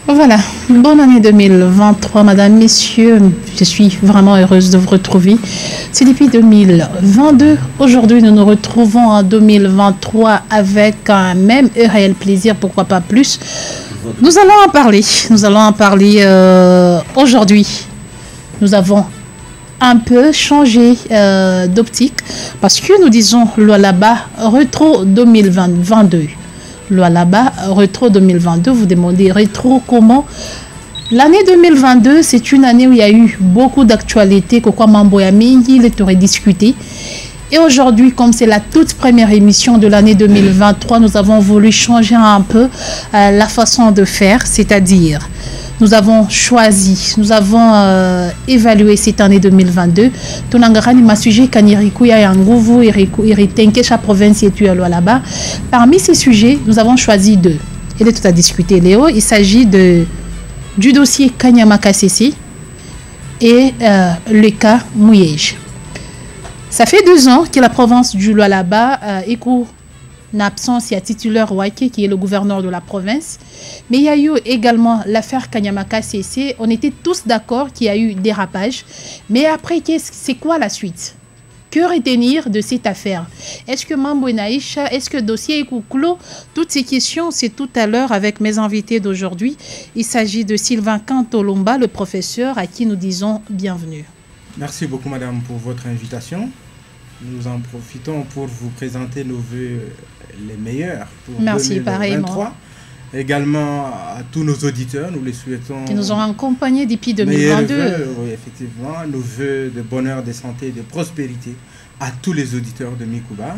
Voilà, bonne année 2023, madame, messieurs. Je suis vraiment heureuse de vous retrouver. C'est depuis 2022. Aujourd'hui, nous nous retrouvons en 2023 avec un même et réel plaisir, pourquoi pas plus. Nous allons en parler. Nous allons en parler aujourd'hui. Nous avons un peu changé d'optique parce que nous disons Lualaba Retro 2022. Lualaba Retro 2022, vous demandez rétro comment? L'année 2022, c'est une année où il y a eu beaucoup d'actualités, quoi Mamboya Mingi, il aurait discuté. Et aujourd'hui, comme c'est la toute première émission de l'année 2023, nous avons voulu changer un peu la façon de faire, c'est-à-dire nous avons choisi, nous avons évalué cette année 2022. Tonangarani ma sujet kaniriku ya yanguvu iritenke cha province et là-bas. Parmi ces sujets, nous avons choisi deux. Il est tout à discuter, Léo. Il s'agit du dossier Kanyama KCC et le cas Mouyej. Ça fait 2 ans que la province du Lualaba écoute en absence, il y a titulaire Wake qui est le gouverneur de la province. Mais il y a eu également l'affaire Kanyama KCC. On était tous d'accord qu'il y a eu dérapage. Mais après, c'est quoi la suite? Que retenir de cette affaire? Est-ce que Mambo Naïcha, est-ce que dossier est clos? Toutes ces questions, c'est tout à l'heure avec mes invités d'aujourd'hui. Il s'agit de Sylvain Kantolomba, le professeur, à qui nous disons bienvenue. Merci beaucoup, madame, pour votre invitation. Nous en profitons pour vous présenter nos vœux les meilleurs pour 2023. Pareillement. Également à tous nos auditeurs, nous les souhaitons. Qui nous ont accompagnés depuis 2022. Oui, effectivement, nos vœux de bonheur, de santé, de prospérité à tous les auditeurs de Mikouba.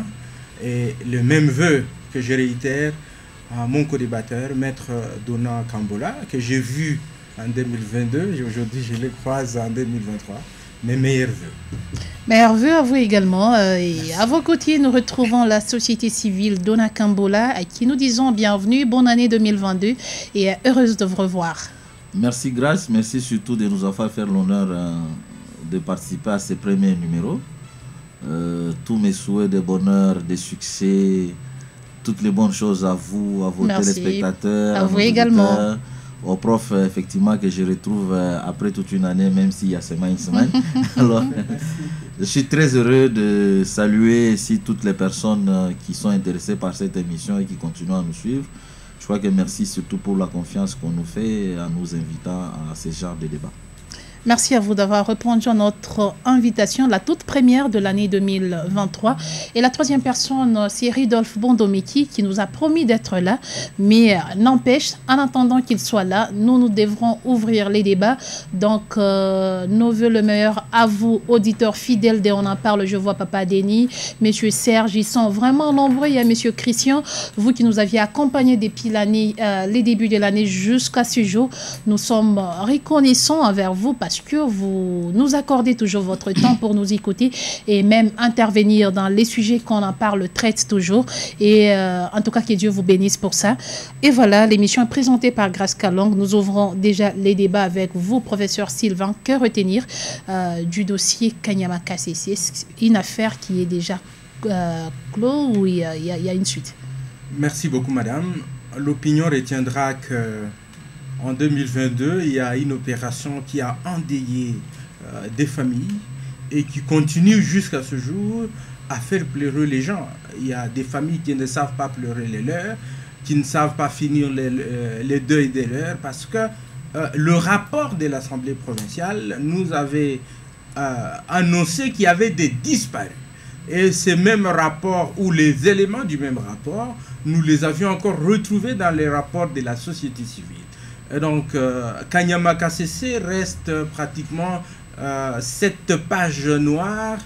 Et le même vœu que je réitère à mon co-débatteur, Maître Dona Kambola, que j'ai vu en 2022 et aujourd'hui je le croise en 2023. Mes meilleurs vœux. Meilleurs vœux à vous également. Et à vos côtés, nous retrouvons la société civile Dona Kambola, à qui nous disons bienvenue, bonne année 2022 et heureuse de vous revoir. Merci Grace, merci surtout de nous avoir fait l'honneur de participer à ces premiers numéros. Tous mes souhaits de bonheur, de succès, toutes les bonnes choses à vous, à vos téléspectateurs. À vous également. Au prof, effectivement, que je retrouve après toute une année, même s'il y a seulement une semaine. Alors, je suis très heureux de saluer ici toutes les personnes qui sont intéressées par cette émission et qui continuent à nous suivre. Je crois que merci surtout pour la confiance qu'on nous fait en nous invitant à ce genre de débat. Merci à vous d'avoir répondu à notre invitation, la toute première de l'année 2023. Et la troisième personne, c'est Ridolphe Bondomeki qui nous a promis d'être là. Mais n'empêche, en attendant qu'il soit là, nous devrons ouvrir les débats. Donc, nos voeux le meilleur à vous, auditeurs fidèles de On en parle. Je vois Papa Denis, Monsieur Serge, ils sont vraiment nombreux. Il y a Monsieur Christian, vous qui nous aviez accompagnés depuis l'année, les débuts de l'année jusqu'à ce jour. Nous sommes reconnaissants envers vous parce que vous nous accordez toujours votre temps pour nous écouter et même intervenir dans les sujets qu'on en parle, traite toujours. Et en tout cas, que Dieu vous bénisse pour ça. Et voilà, l'émission est présentée par Grace Kalong. Nous ouvrons déjà les débats avec vous, professeur Sylvain. Que retenir du dossier Kanyama KCC? Une affaire qui est déjà clos ou il y a une suite? Merci beaucoup, madame. L'opinion retiendra que en 2022, il y a une opération qui a endeuillé des familles et qui continue jusqu'à ce jour à faire pleurer les gens. Il y a des familles qui ne savent pas pleurer les leurs, qui ne savent pas finir les deuils des leurs, parce que le rapport de l'Assemblée provinciale nous avait annoncé qu'il y avait des disparus. Et ces mêmes rapports, ou les éléments du même rapport, nous les avions encore retrouvés dans les rapports de la société civile. Et donc, Kanyama KCC reste pratiquement cette page noire,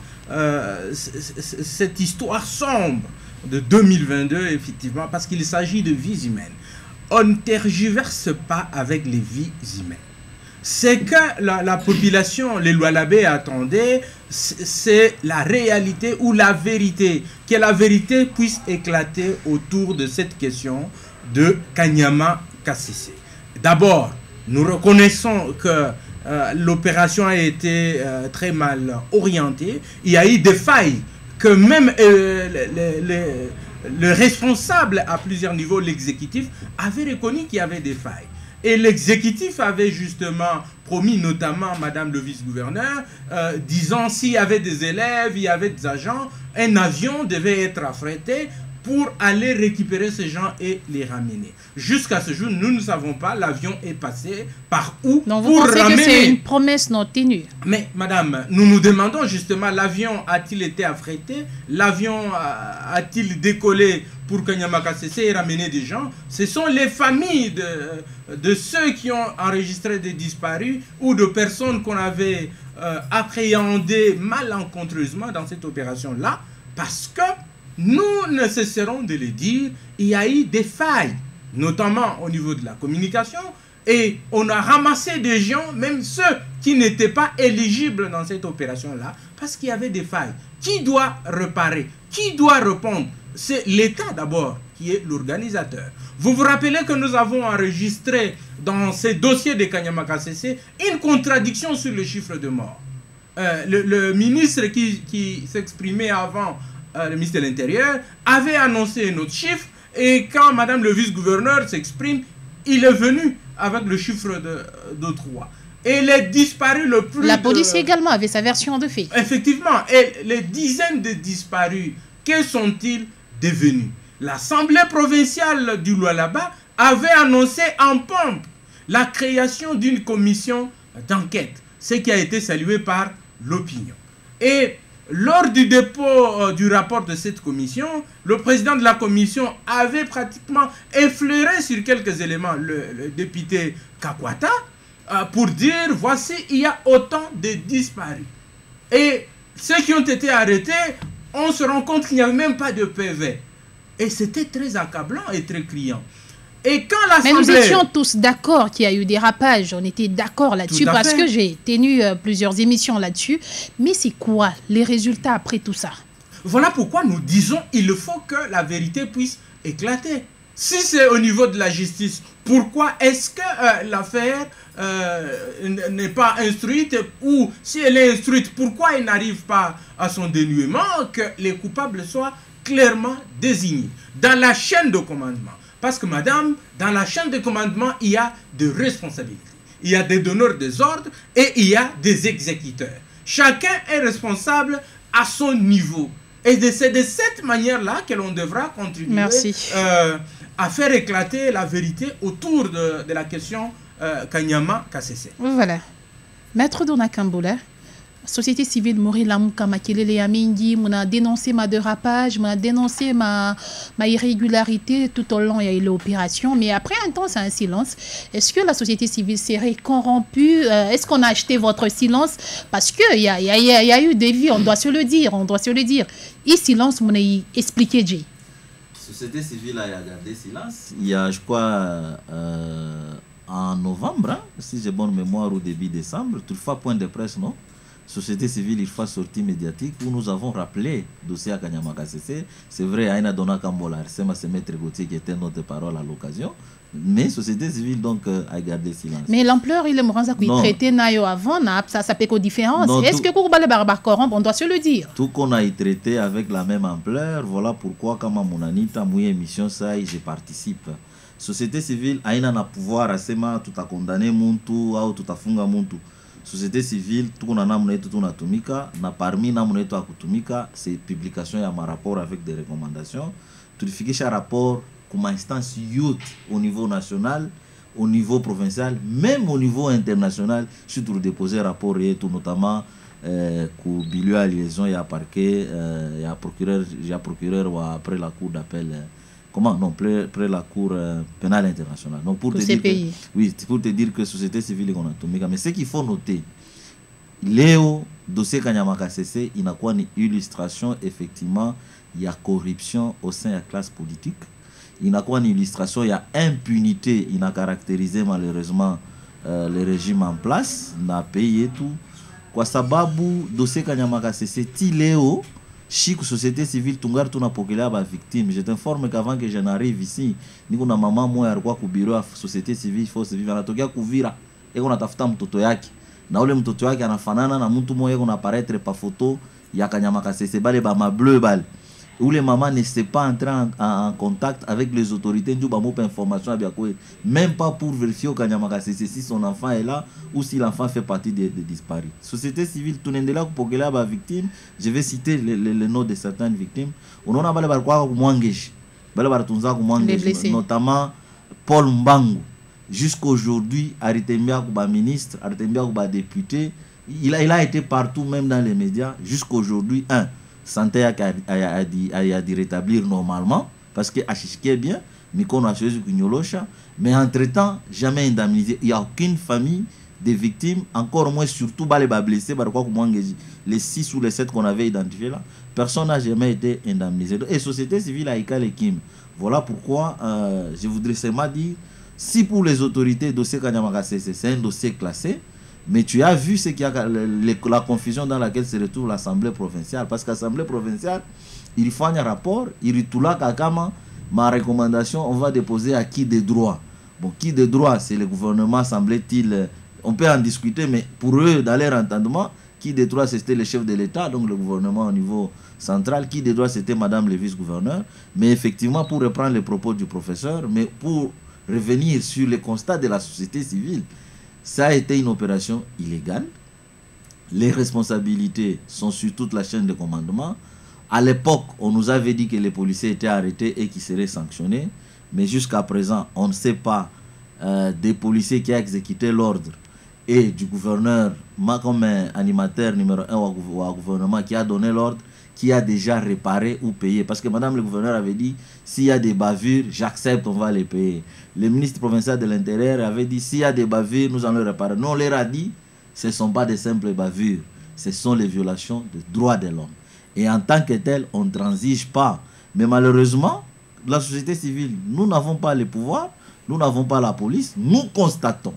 cette histoire sombre de 2022, effectivement, parce qu'il s'agit de vies humaines. On ne tergiverse pas avec les vies humaines. C'est que la population, les Lualabés attendaient, c'est la réalité ou la vérité, que la vérité puisse éclater autour de cette question de Kanyama KCC. D'abord, nous reconnaissons que l'opération a été très mal orientée. Il y a eu des failles que même le responsable à plusieurs niveaux, l'exécutif, avait reconnu qu'il y avait des failles. Et l'exécutif avait justement promis, notamment Madame le vice-gouverneur, disant s'il y avait des élèves, il y avait des agents, un avion devait être affrété pour aller récupérer ces gens et les ramener. Jusqu'à ce jour, nous ne savons pas, l'avion est passé par où. Donc vous pensez que c'est une promesse non tenue? Mais madame, nous nous demandons justement, l'avion a-t-il été affrété? L'avion a-t-il décollé pour Kanyama Kasese et ramener des gens? Ce sont les familles de ceux qui ont enregistré des disparus ou de personnes qu'on avait appréhendées malencontreusement dans cette opération-là, parce que nous ne cesserons de le dire, il y a eu des failles, notamment au niveau de la communication, et on a ramassé des gens, même ceux qui n'étaient pas éligibles dans cette opération-là, parce qu'il y avait des failles. Qui doit réparer? Qui doit répondre? C'est l'État d'abord qui est l'organisateur. Vous vous rappelez que nous avons enregistré dans ces dossiers de Kanyama Kasese une contradiction sur le chiffre de morts. Le ministre qui s'exprimait avant, le ministre de l'Intérieur, avait annoncé un autre chiffre, et quand Madame le vice-gouverneur s'exprime, il est venu avec le chiffre de 3. Et les disparus le plus... La police également avait sa version de fait. Effectivement. Et les dizaines de disparus, que sont-ils devenus? L'Assemblée provinciale du Lualaba avait annoncé en pompe la création d'une commission d'enquête, ce qui a été salué par l'opinion. Et lors du dépôt du rapport de cette commission, le président de la commission avait pratiquement effleuré sur quelques éléments le député Kakwata pour dire, voici, il y a autant de disparus. Et ceux qui ont été arrêtés, on se rend compte qu'il n'y avait même pas de PV. Et c'était très accablant et très criant. Et quand l'Assemblée... Mais nous étions tous d'accord qu'il y a eu des rapages, on était d'accord là-dessus parce que j'ai tenu plusieurs émissions là-dessus. Mais c'est quoi les résultats après tout ça? Voilà pourquoi nous disons qu'il faut que la vérité puisse éclater. Si c'est au niveau de la justice, pourquoi est-ce que l'affaire n'est pas instruite, ou si elle est instruite, pourquoi elle n'arrive pas à son dénouement, que les coupables soient clairement désignés dans la chaîne de commandement? Parce que madame, dans la chaîne de commandement, il y a des responsabilités. Il y a des donneurs des ordres et il y a des exécuteurs. Chacun est responsable à son niveau. Et c'est de cette manière-là que l'on devra contribuer à faire éclater la vérité autour de la question Kanyama Kasese. Voilà. Maître Dona Kambola, société civile Morila Moukamakele Amingi, on a dénoncé ma dérapage, on a dénoncé ma irrégularité tout au long de l'opération, mais après un temps, c'est un silence. Est-ce que la société civile serait corrompue? Est-ce qu'on a acheté votre silence? Parce qu'il y a eu des vies, on doit se le dire, Et silence, on a expliqué, Jay. La société civile a gardé silence. Il y a, je crois, en novembre, hein, si j'ai bonne mémoire, au début décembre, toutefois, point de presse, non? Société civile, il faut sortie médiatique où nous avons rappelé le dossier à Kanyama Kasese. C'est vrai, Aïna Dona Kambola, c'est Maître Gauthier qui était notre parole à l'occasion. Mais société civile donc a gardé silence. Mais l'ampleur, il est traité nayo avant, ça peut qu'aux différences. Est-ce que Kourbale Barbar corrompt, on doit se le dire? Tout qu'on a traité avec la même ampleur, voilà pourquoi quand Monanita mouille émission ça, je participe. Société civile, Aïna n'a pouvoir à sema tout à condamner muntu ou tout à funga muntu. Société civile, tout qu'on a namné tout on a tumika, n'a parmi namné tout à kutumika, c'est publication et un rapport avec des recommandations. Tout le rapport comme instance youth au niveau national, au niveau provincial, même au niveau international, surtout déposer rapport et tout notamment que Bilio à liaison et à parquet, et à procureur ou après la cour d'appel. Comment? Non, près la Cour pénale internationale. Donc pour te dire que, oui, pour te dire que société civile est atomique. Mais ce qu'il faut noter, Léo, dossier Kanyama Kasese, il n'a quoi une illustration, effectivement, il y a corruption au sein de la classe politique. Il n'a quoi une illustration, il y a impunité, il a caractérisé malheureusement le régime en place, il a payé tout. Quoi sababu, dossier Kanyama Kasese, ti Léo, chic société civile tungar tuna pokela ba victime. Je t'informe qu'avant que je n'arrive ici, niko na mama moya alikuwa ku bureau ya société civile force vive anatokea kuvira eko natafuta mtoto yake na ule mtoto yake anafanana na mtu moya eko na paraître pa photo ya Kanyama Kasese bale ba mableu bale où les mamans ne s'est pas entré en contact avec les autorités, information, même pas pour vérifier au Kanyamaka si son enfant est là ou si l'enfant fait partie des disparus. Société civile, tout le monde pour la victime, je vais citer les noms de certaines victimes. On a notamment Paul Mbangu. Jusqu'aujourd'hui, Aritembia Kuba ministre, Aritembia Kuba député, il a été partout, même dans les médias. Jusqu'aujourd'hui, santé a dit rétablir normalement, parce que Achishke est bien, mais entre-temps, jamais indemnisé. Il n'y a aucune famille des victimes, encore moins surtout les blessés, les 6 ou les 7 qu'on avait identifiés là, personne n'a jamais été indemnisé. Et société civile a écalé Kim. Voilà pourquoi je voudrais seulement dire, si pour les autorités, dossier Kanyamaka c'est un dossier classé, mais tu as vu ce qu'il y a la confusion dans laquelle se retrouve l'Assemblée provinciale. Parce qu'Assemblée provinciale, il faut un rapport, il retourne Kakama, ma recommandation, on va déposer à qui de droit. Bon, qui de droit, c'est le gouvernement, semble-t-il, on peut en discuter, mais pour eux, dans leur entendement, qui de droit, c'était le chef de l'État, donc le gouvernement au niveau central, qui de droit, c'était Madame le vice-gouverneur. Mais effectivement, pour reprendre les propos du professeur, mais pour revenir sur les constats de la société civile, ça a été une opération illégale. Les responsabilités sont sur toute la chaîne de commandement. À l'époque, on nous avait dit que les policiers étaient arrêtés et qu'ils seraient sanctionnés. Mais jusqu'à présent, on ne sait pas des policiers qui ont exécuté l'ordre et du gouverneur, comme animateur numéro 1 au gouvernement qui a donné l'ordre, qui a déjà réparé ou payé. Parce que madame le gouverneur avait dit, s'il y a des bavures, j'accepte, on va les payer. Le ministre provincial de l'Intérieur avait dit, s'il y a des bavures, nous allons les réparer. Non, on leur a dit, ce ne sont pas des simples bavures, ce sont les violations des droits de l'homme. Et en tant que tel, on ne transige pas. Mais malheureusement, la société civile, nous n'avons pas le pouvoir, nous n'avons pas la police, nous constatons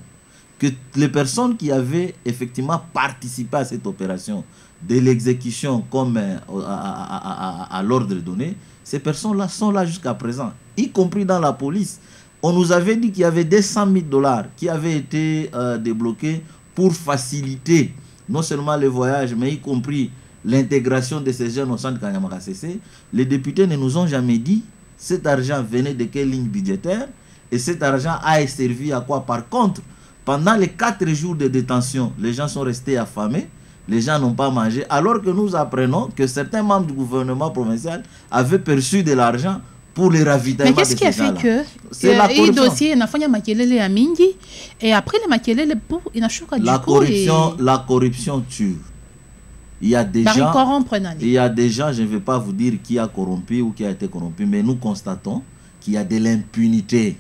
que les personnes qui avaient effectivement participé à cette opération, de l'exécution comme à l'ordre donné, ces personnes-là sont là jusqu'à présent, y compris dans la police. On nous avait dit qu'il y avait des 100 000 $ qui avaient été débloqués pour faciliter non seulement le voyage, mais y compris l'intégration de ces jeunes au centre Kanyamaka CC. Les députés ne nous ont jamais dit cet argent venait de quelle ligne budgétaire et cet argent a servi à quoi. Par contre, pendant les 4 jours de détention, les gens sont restés affamés. Les gens n'ont pas mangé, alors que nous apprenons que certains membres du gouvernement provincial avaient perçu de l'argent pour les ravitaillements. Mais qu'est-ce qui a fait que c'est la corruption. Dossier n'a fait makelele à Mingi et après les makelele pour il a choqué du coup la corruption tue. Il y a des gens, je ne vais pas vous dire qui a corrompu ou qui a été corrompu, mais nous constatons qu'il y a de l'impunité.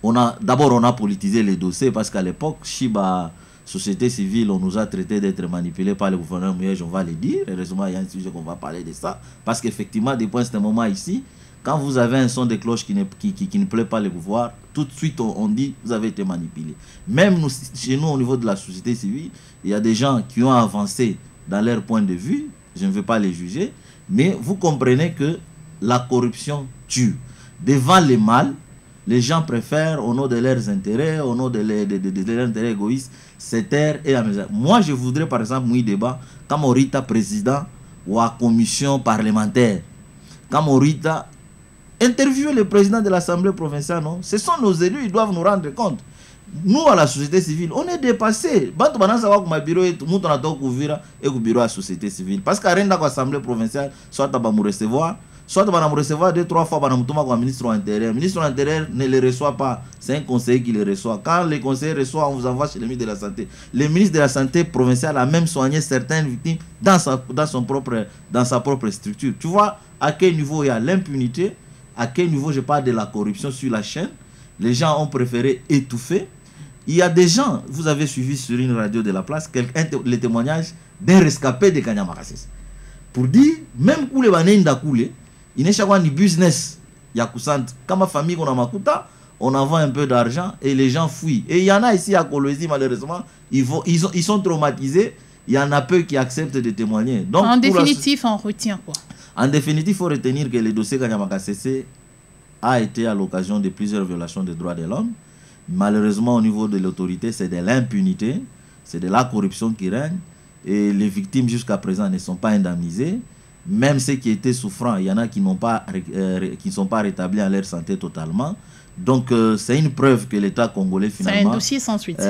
D'abord on a politisé les dossiers parce qu'à l'époque Shiba société civile, on nous a traité d'être manipulés par le gouverneur Mouyej, on va le dire. Heureusement, il y a un sujet qu'on va parler de ça. Parce qu'effectivement, depuis un moment ici, quand vous avez un son de cloche qui ne plaît pas le pouvoir, tout de suite, on dit vous avez été manipulé. Même chez nous, au niveau de la société civile, il y a des gens qui ont avancé dans leur point de vue. Je ne veux pas les juger. Mais vous comprenez que la corruption tue. Devant le mal, les gens préfèrent, au nom de leurs intérêts, au nom de leurs intérêts égoïstes, se taire et amuser. Moi, je voudrais, par exemple, oui, débat, quand Morita président ou à commission parlementaire, quand Morita interviewer le président de l'Assemblée provinciale, non? Ce sont nos élus, ils doivent nous rendre compte. Nous, à la société civile, on est dépassés. Bantu banana savoir que bureau est tout le monde a donc ouvert et que bureau à la société civile. Parce qu'à rien l'Assemblée provinciale, soit tu vas me recevoir. Soit tu vas me recevoir 2-3 fois par ministre de l'Intérieur. Le ministre de l'Intérieur ne le reçoit pas. C'est un conseiller qui le reçoit. Quand le conseiller reçoit, on vous envoie chez le ministre de la Santé. Le ministre de la Santé provinciale a même soigné certaines victimes dans sa propre structure. Tu vois à quel niveau il y a l'impunité, à quel niveau je parle de la corruption sur la chaîne. Les gens ont préféré étouffer. Il y a des gens, vous avez suivi sur une radio de la place, les témoignages d'un rescapé de Kanyamaka CC. Pour dire, même pour les banés d'akoulé, il n'est pas ni business. Il y a quand ma famille on a makuta, on envoie un peu d'argent et les gens fuient. Et il y en a ici à Kolwezi, malheureusement, ils sont traumatisés. Il y en a peu qui acceptent de témoigner. Donc, en définitive, on retient quoi? En définitive, il faut retenir que le dossier Kanyamaka CC a été à l'occasion de plusieurs violations des droits de l'homme. Malheureusement, au niveau de l'autorité, c'est de l'impunité, c'est de la corruption qui règne. Et les victimes jusqu'à présent ne sont pas indemnisées. Même ceux qui étaient souffrants, il y en a qui ne sont pas rétablis en leur santé totalement. Donc, c'est une preuve que l'État congolais, finalement... C'est un dossier sans suite.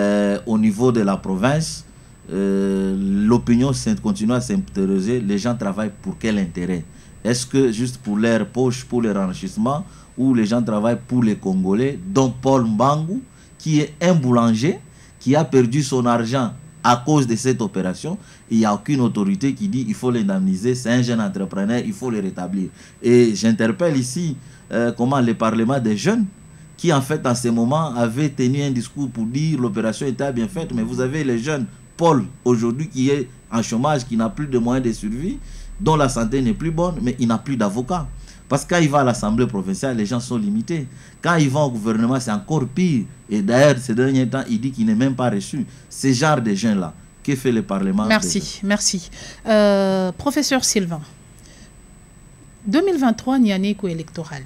Au niveau de la province, l'opinion continue à s'interroger. Les gens travaillent pour quel intérêt? Est-ce que juste pour leur poche, pour leur enrichissement, ou les gens travaillent pour les Congolais, dont Paul Mbangou, qui est un boulanger, qui a perdu son argent à cause de cette opération. Il n'y a aucune autorité qui dit qu'il faut l'indemniser. C'est un jeune entrepreneur, il faut le rétablir. Et j'interpelle ici le Parlement des jeunes, qui en fait en ce moment avait tenu un discours pour dire l'opération était bien faite, mais vous avez les jeunes, Paul aujourd'hui qui est en chômage, qui n'a plus de moyens de survie, dont la santé n'est plus bonne, mais il n'a plus d'avocat. Parce que quand il va à l'Assemblée provinciale, les gens sont limités. Quand il va au gouvernement, c'est encore pire. Et d'ailleurs, ces derniers temps, il dit qu'il n'est même pas reçu. Ce genre de gens-là, que fait le Parlement? Merci, merci. Professeur Sylvain, 2023, il y a un écho électoral.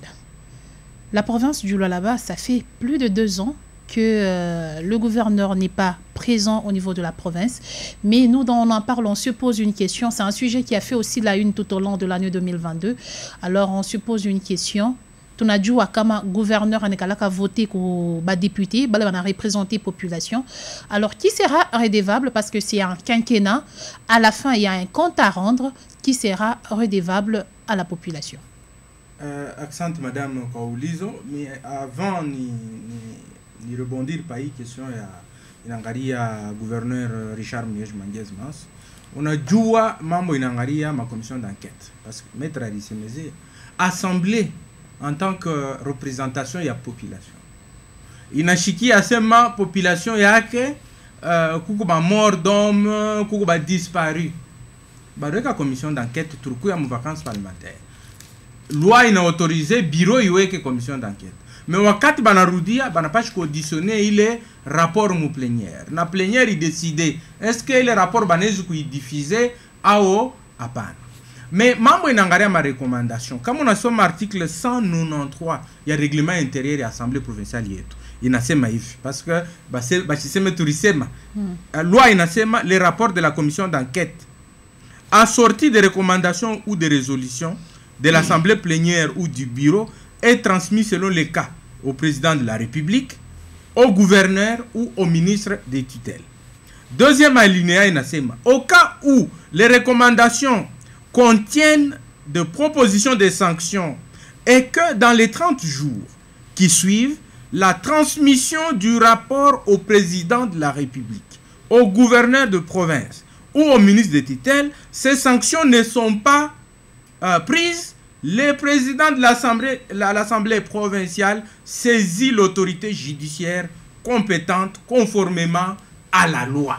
La province du Lualaba, ça fait plus de 2 ans que le gouverneur n'est pas présent au niveau de la province. Mais nous, on en parle, on se pose une question. C'est un sujet qui a fait aussi la une tout au long de l'année 2022. Alors, on se pose une question. On a dit que le gouverneur a voté pour les députés, il a représenté la population. Alors, qui sera redevable? Parce que c'est un quinquennat. À la fin, il y a un compte à rendre. Qui sera redevable à la population? Accent Madame Kaulizo, mais avant de rebondir par une question, il y a le gouverneur Richard Miege Manguez-Mas. On a dit membre de ma commission d'enquête. Parce que Maître Arisemeze, assemblée en tant que représentation de la population. Il y a assez de population, il y a des morts d'hommes, des disparus. La commission d'enquête, il y a des vacances parlementaires. Loi a autorisé le bureau de commission d'enquête. Mais wakati banarudia banapasha conditionner ile rapport mu plénière. Na plénière il décidait est-ce que le rapport banezi diffuser ao hapana. Mais mambo inangaria ma recommandation. Comme on a son article 193, il y a règlement intérieur de l'Assemblée provinciale yetu. Inasema hivi parce que basiseme turisema. Loi inasema les rapports de la commission d'enquête assortis de recommandations ou de résolutions de l'Assemblée plénière ou du bureau est transmis selon les cas au président de la République, au gouverneur ou au ministre des tutelles. Deuxième alinéa, au cas où les recommandations contiennent de propositions de sanctions et que dans les 30 jours qui suivent, la transmission du rapport au président de la République, au gouverneur de province ou au ministre des tutelles, ces sanctions ne sont pas prises, le président de l'Assemblée provinciale saisit l'autorité judiciaire compétente conformément à la loi.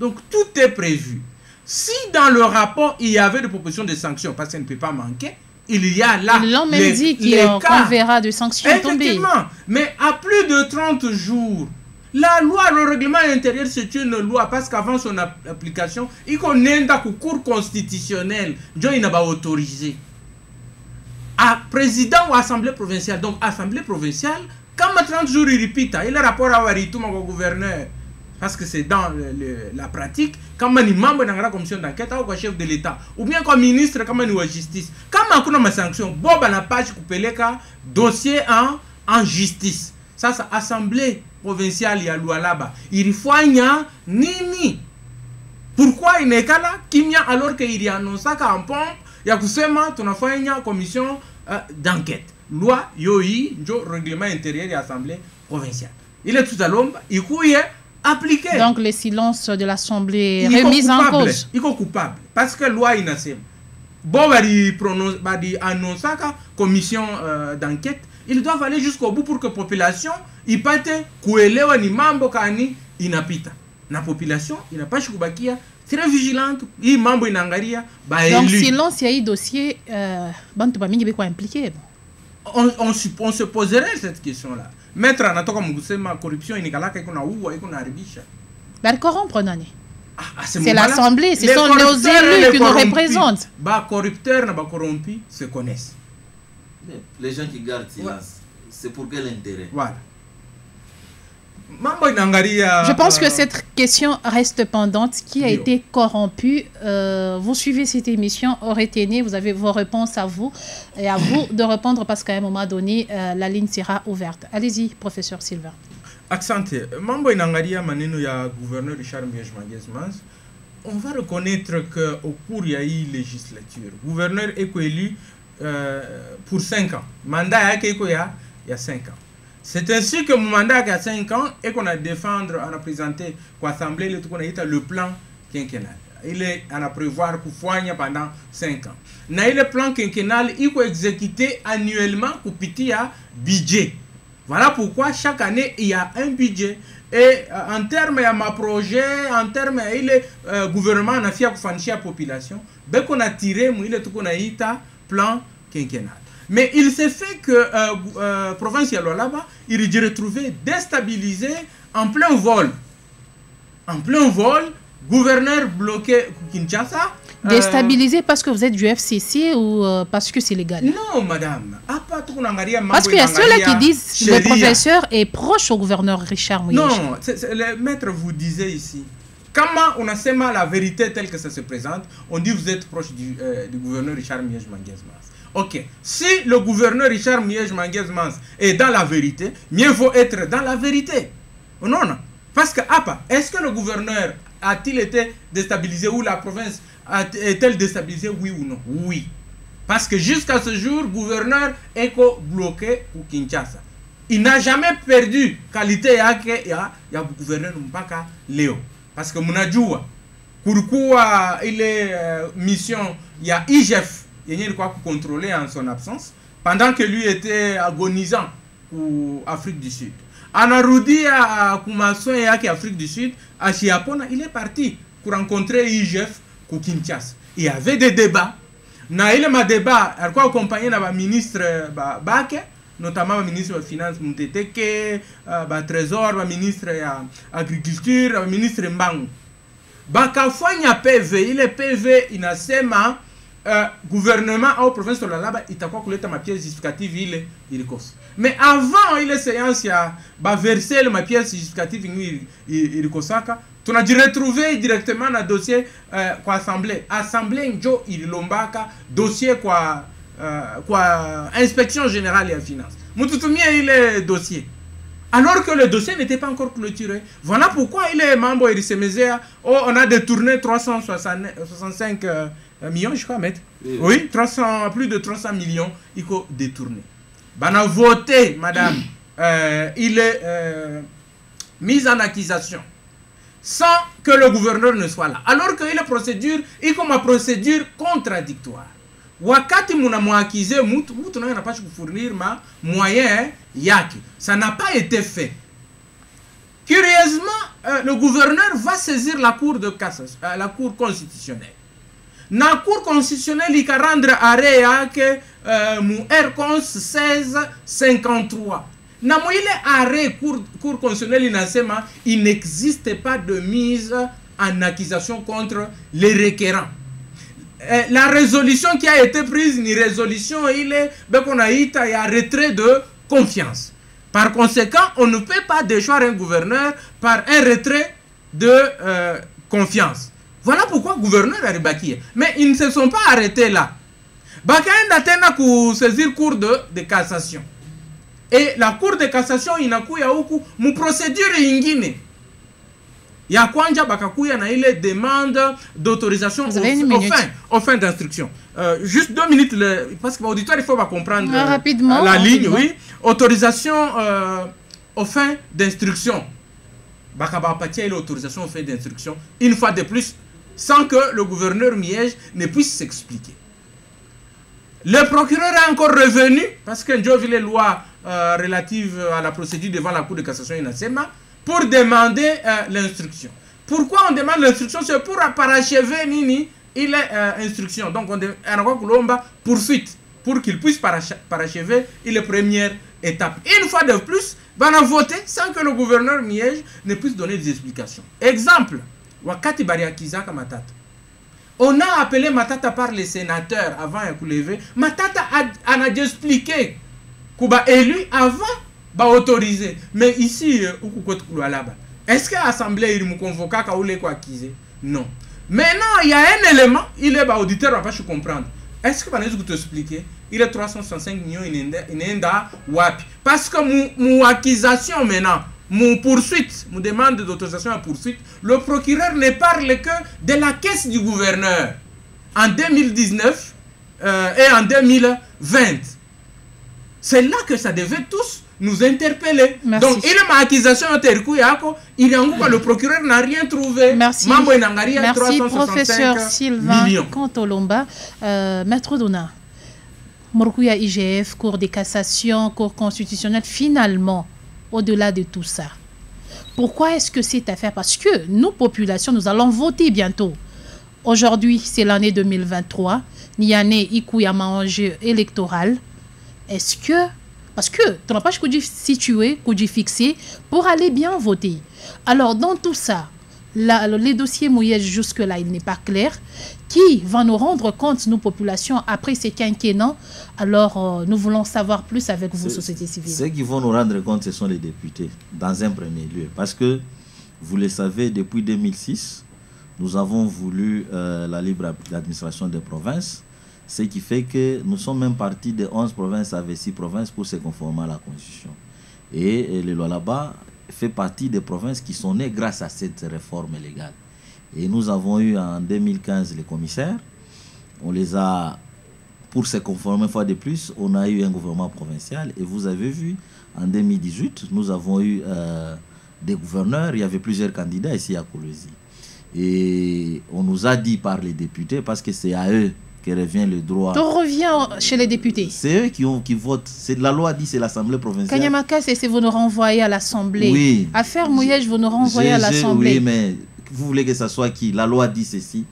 Donc tout est prévu. Si dans le rapport il y avait des propositions de sanctions, parce que ça ne peut pas manquer, il y a là l'on même dit qu'on verra des sanctions tomber. Effectivement, mais à plus de 30 jours, la loi, le règlement intérieur, c'est une loi parce qu'avant son application, il connaît un cours constitutionnel, il n'a pas autorisé. À président ou assemblée provinciale, donc assemblée provinciale, quand 30 jours il répète, il a rapport à Waritou, mon gouverneur, parce que c'est dans la pratique, quand on est membre de la commission d'enquête, ou chef de l'État, ou bien comme ministre, comme on est la justice, quand on a une sanction, Bob a la page coupée le dossier en justice. Ça, c'est assemblée provinciale, il y a loi là-bas. Il faut nini. Pourquoi il n'est qu'à là, alors qu'il y a annoncé qu'en pompe, il y a une commission d'enquête. Loi, yoyi, règlement intérieur de l'Assemblée provinciale. Il est tout à l'ombre, il est appliqué. Donc le silence de l'Assemblée remis en cause. Il est coupable. Parce que loi inassem. Bon, il annonce la commission d'enquête. Ils doivent aller jusqu'au bout pour que la population y pate kuelewa ni mambo kani inapita. La population, il n'a pas chukubakia. Très vigilante, il membre inangaria, donc silence, il y a eu dossier, impliqué. On se poserait cette question-là. Maître Anatoka Mugusema, corruption, il y a une corrompre, Nani. C'est l'Assemblée, ce sont nos élus qui nous représentent. Les corrupteurs et les corrompus se connaissent. Les gens qui gardent silence, c'est pour quel intérêt? Voilà. Je pense que cette question reste pendante. Qui a été corrompu? Vous suivez cette émission, Oretene, vous avez vos réponses à vous et à vous de répondre parce qu'à un moment donné, la ligne sera ouverte. Allez-y, professeur Silva. Accente, Mambo Inangaria Maneno ya gouverneur Richard Miege-Manguez-Mans, on va reconnaître qu'au cours il y a eu législature. Gouverneur est élu pour 5 ans. Mandat est il y a 5 ans. C'est ainsi que mon mandat il y a 5 ans et qu'on a défendre, on a présenté pour l'Assemblée le plan quinquennal. Il est à prévoir pour foigner pendant 5 ans. Le plan quinquennal, il faut exécuter annuellement pour petit budget. Voilà pourquoi chaque année, il y a un budget. Et en termes de ma projet, en termes de gouvernement, on a fait la population. Dès qu'on a tiré, il y a un plan quinquennal. Mais il s'est fait que province là-bas, il est retrouvé déstabilisé en plein vol. En plein vol, gouverneur bloqué Kinshasa. Déstabilisé parce que vous êtes du FCC ou parce que c'est légal? Non, madame. Parce qu'il y a ceux-là qui disent que le professeur est proche au gouverneur Richard Moïse. Non, le maître vous disait ici. Comment on a seulement la vérité telle que ça se présente, on dit que vous êtes proche du gouverneur Richard Miege-Manguez-Mans. Ok. Si le gouverneur Richard Miege-Manguez-Mans est dans la vérité, mieux vaut être dans la vérité. Non, non. Parce que, est-ce que le gouverneur a-t-il été déstabilisé ou la province est-elle déstabilisée, oui ou non? Oui. Parce que jusqu'à ce jour, le gouverneur est bloqué pour Kinshasa. Il n'a jamais perdu qualité il y a gouverneur Mpaka Léo. Parce que Mounadjoua, Kouroukoua, il est mission, il y a IGF, il y a quoi pour contrôler en son absence, pendant que lui était agonisant pour Afrique du Sud. Anaroudi à Koumasson et à Afrique du Sud, à Chiapona, il est parti pour rencontrer IGF pour Kinshasa. Il y avait des débats. Il y a eu des débats, il accompagné le ministre Baké, notamment le ministre des Finances Mouteteke, le Trésor, le ministre de l'Agriculture, le ministre Mbang. Bakafanya PV, il est PV, il a sema gouvernement au province de la Laba, il a quoi que ma pièce justificative, il est cause. Mais avant, il est séance, il a versé ma pièce justificative, il est cosaka. On a dû retrouver directement le dossier quoi assemblée. Assemblée, il lombaka, dossier quoi inspection générale et finance. Moutoutoumia, il est dossier. Alors que le dossier n'était pas encore clôturé. Voilà pourquoi il est membre de Semezea. Oh, on a détourné 365 millions, je crois, maître. Oui, plus de 300 millions, il faut détourner. On a voté, madame. Il est mis en accusation sans que le gouverneur ne soit là. Alors qu'il y a procédure, il y a une procédure contradictoire. Wakati munamwakize mutu n'a pas fournir ma moyen yaki. Ça n'a pas été fait. Curieusement, le gouverneur va saisir la cour de cassation, la cour constitutionnelle. La cour constitutionnelle il va rendre arrêt yake mu R-Cons 1653. Na moile arrêt cour constitutionnelle il n'existe pas de mise en accusation contre les requérants. La résolution qui a été prise, une résolution, il y a retrait de confiance. Par conséquent, on ne peut pas déchoir un gouverneur par un retrait de confiance. Voilà pourquoi le gouverneur a rebaqué. Mais ils ne se sont pas arrêtés là. Bakayen d'Athènes pour saisir cour de cassation. Et la cour de cassation, il y a une procédure ingine. Il y a kwanja bakakuya na ile demande d'autorisation aux fins d'instruction. Juste 2 minutes, parce que l'auditoire, il faut comprendre rapidement, la ligne. Oui. Autorisation aux fins d'instruction. Bakabapatia l'autorisation aux fins d'instruction, une fois de plus, sans que le gouverneur Miege ne puisse s'expliquer. Le procureur est encore revenu, parce que nous avons vu les lois relatives à la procédure devant la Cour de cassation INASEMA, pour demander l'instruction. Pourquoi on demande l'instruction? C'est pour parachever Nini, il est instruction. Donc on demande poursuite, pour qu'il puisse parachever la première étape. Une fois de plus, on a voté sans que le gouverneur Miege ne puisse donner des explications. Exemple, Wakati Bariakizaka Matata. On a appelé Matata par les sénateurs avant de lever. Matata a expliqué qu'il a élu avant va autoriser. Mais ici, est-ce que l'Assemblée il me convoque ou les quoi acquisé? Non. Maintenant, il y a un élément, il est auditeur, on va pas comprendre. Est-ce que vous te expliquer? Il est 365 millions, il est WAPI. Parce que mon accusation maintenant, mon poursuite, mon demande d'autorisation à poursuite, le procureur ne parle que de la caisse du gouverneur en 2019 et en 2020. C'est là que ça devait tous nous interpeller. Merci. Donc, il y a une accusation, il y a encore le procureur n'a rien trouvé. Merci. Merci, professeur Sylvain Kantolomba. Maître Dona, Morkouya IGF, Cour de cassation, Cour constitutionnelle, finalement, au-delà de tout ça, pourquoi est-ce que cette affaire? Parce que nous, population, nous allons voter bientôt. Aujourd'hui, c'est l'année 2023. Niane Ikouyama enjeu électoral. Est-ce que, parce que tu n'as pas situé, fixé pour aller bien voter. Alors, dans tout ça, les dossiers mouillés jusque-là, il n'est pas clair. Qui va nous rendre compte, nous, populations, après ces quinquennats? Alors, nous voulons savoir plus avec vous, société civile. Ceux qui vont nous rendre compte, ce sont les députés, dans un premier lieu. Parce que, vous le savez, depuis 2006, nous avons voulu la libre administration des provinces, ce qui fait que nous sommes même partis de 11 provinces avec 6 provinces pour se conformer à la Constitution. Et le Lualaba fait partie des provinces qui sont nées grâce à cette réforme légale. Et nous avons eu en 2015 les commissaires. On les a, pour se conformer une fois de plus, on a eu un gouvernement provincial. Et vous avez vu, en 2018, nous avons eu des gouverneurs. Il y avait plusieurs candidats ici à Kolwezi. Et on nous a dit par les députés, parce que c'est à eux que revient le droit. Tout revient chez les députés. C'est eux qui votent. La loi dit c'est l'Assemblée provinciale. Kanyamaka, c'est vous nous renvoyez à l'Assemblée. Oui. Affaire Mouyège, vous nous renvoyez à l'Assemblée. Oui, mais vous voulez que ça soit qui? La loi dit ceci.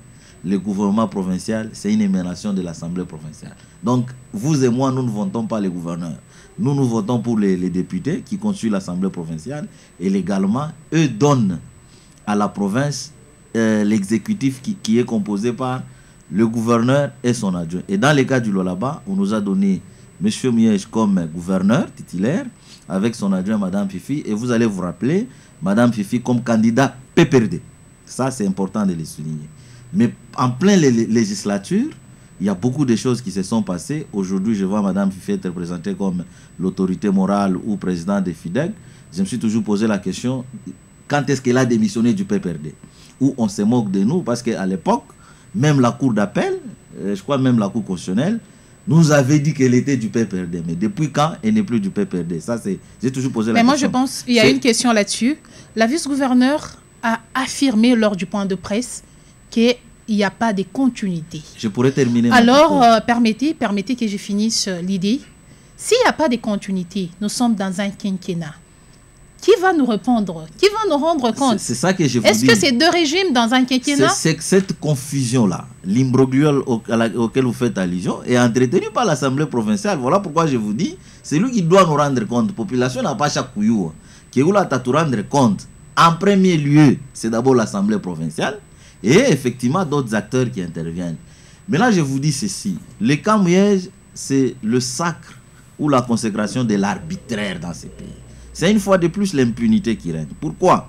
Le gouvernement provincial, c'est une émanation de l'Assemblée provinciale. Donc, vous et moi, nous ne votons pas les gouverneurs. Nous votons pour les députés qui constituent l'Assemblée provinciale. Et légalement, eux donnent à la province l'exécutif qui est composé par le gouverneur et son adjoint. Et dans le cas du Lualaba, on nous a donné M. Miège comme gouverneur titulaire avec son adjoint Mme Fifi. Et vous allez vous rappeler Mme Fifi comme candidat PPRD. Ça, c'est important de le souligner. Mais en plein législature, il y a beaucoup de choses qui se sont passées. Aujourd'hui, je vois Mme Fifi être représentée comme l'autorité morale ou président de FIDEC. Je me suis toujours posé la question, quand est-ce qu'elle a démissionné du PPRD? Où on se moque de nous, parce qu'à l'époque, même la Cour d'appel, je crois même la Cour constitutionnelle, nous avait dit qu'elle était du PPRD. Mais depuis quand elle n'est plus du PPRD? Ça, j'ai toujours posé la question. Mais moi, je pense qu'il y a une question là-dessus. La vice-gouverneure a affirmé lors du point de presse qu'il n'y a pas de continuité. Je pourrais terminer. Alors, permettez que je finisse l'idée. S'il n'y a pas de continuité, nous sommes dans un quinquennat. Qui va nous répondre? Qui va nous rendre compte? C'est ça que je vous dis. Est-ce que c'est deux régimes dans un quinquennat? C'est cette confusion-là, l'imbroglio auquel vous faites allusion, est entretenu par l'Assemblée provinciale. Voilà pourquoi je vous dis, c'est lui qui doit nous rendre compte. La population n'a pas chaque couillou. Qui doit nous rendre compte. En premier lieu, c'est d'abord l'Assemblée provinciale et effectivement d'autres acteurs qui interviennent. Mais là, je vous dis ceci. Le cas Mouyège, c'est le sacre ou la consécration de l'arbitraire dans ces pays. C'est une fois de plus l'impunité qui règne. Pourquoi?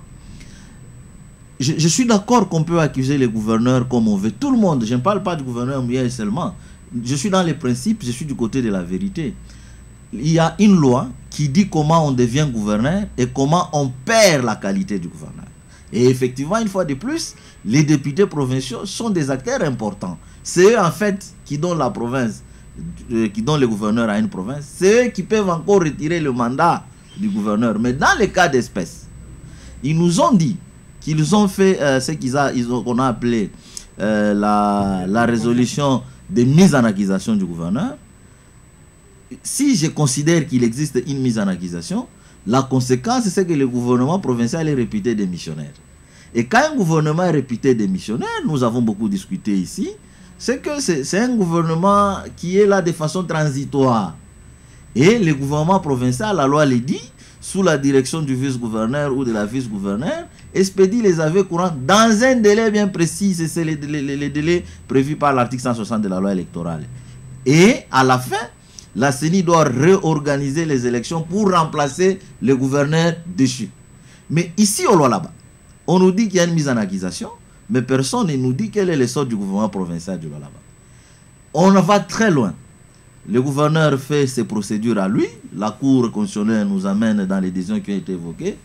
Je suis d'accord qu'on peut accuser les gouverneurs comme on veut. Tout le monde, je ne parle pas du gouverneur Mouyège seulement. Je suis dans les principes, je suis du côté de la vérité. Il y a une loi qui dit comment on devient gouverneur et comment on perd la qualité du gouverneur. Et effectivement, une fois de plus, les députés provinciaux sont des acteurs importants. C'est eux en fait qui donnent la province, qui donnent le gouverneur à une province. C'est eux qui peuvent encore retirer le mandat du gouverneur. Mais dans les cas d'espèce, ils nous ont dit qu'ils ont fait ce qu'on a appelé la résolution de mise en accusation du gouverneur. Si je considère qu'il existe une mise en accusation, la conséquence c'est que le gouvernement provincial est réputé démissionnaire. Et quand un gouvernement est réputé démissionnaire, nous avons beaucoup discuté ici, c'est que c'est un gouvernement qui est là de façon transitoire. Et le gouvernement provincial, la loi le dit, sous la direction du vice-gouverneur ou de la vice-gouverneur, expédie les aveux courants dans un délai bien précis, c'est le délai prévu par l'article 160 de la loi électorale. Et à la fin, la CENI doit réorganiser les élections pour remplacer le gouverneur déchu. Mais ici au Lualaba, on nous dit qu'il y a une mise en accusation, mais personne ne nous dit quel est le sort du gouvernement provincial du Lualaba. On va très loin. Le gouverneur fait ses procédures à lui, la Cour constitutionnelle nous amène dans les décisions qui ont été évoquées.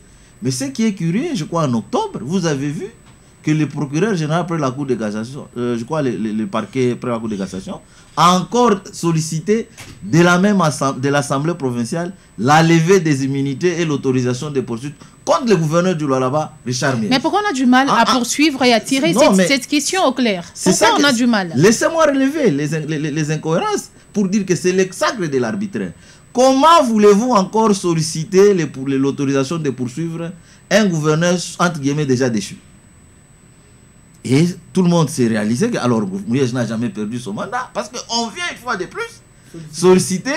Mais ce qui est curieux, je crois en octobre, vous avez vu que le procureur général près la Cour de cassation, je crois le parquet près la Cour de cassation, a encore sollicité de l'Assemblée provinciale la levée des immunités et l'autorisation des poursuites contre le gouverneur du Lualaba, Richard Miege. Mais pourquoi on a du mal à poursuivre et à tirer cette question au clair? Pourquoi on a du mal? Laissez-moi relever les incohérences pour dire que c'est le sacre de l'arbitraire. Comment voulez-vous encore solliciter l'autorisation de poursuivre un gouverneur, entre guillemets, déjà déchu? Et tout le monde s'est réalisé que, alors, Miege n'a jamais perdu son mandat, parce qu'on vient une fois de plus solliciter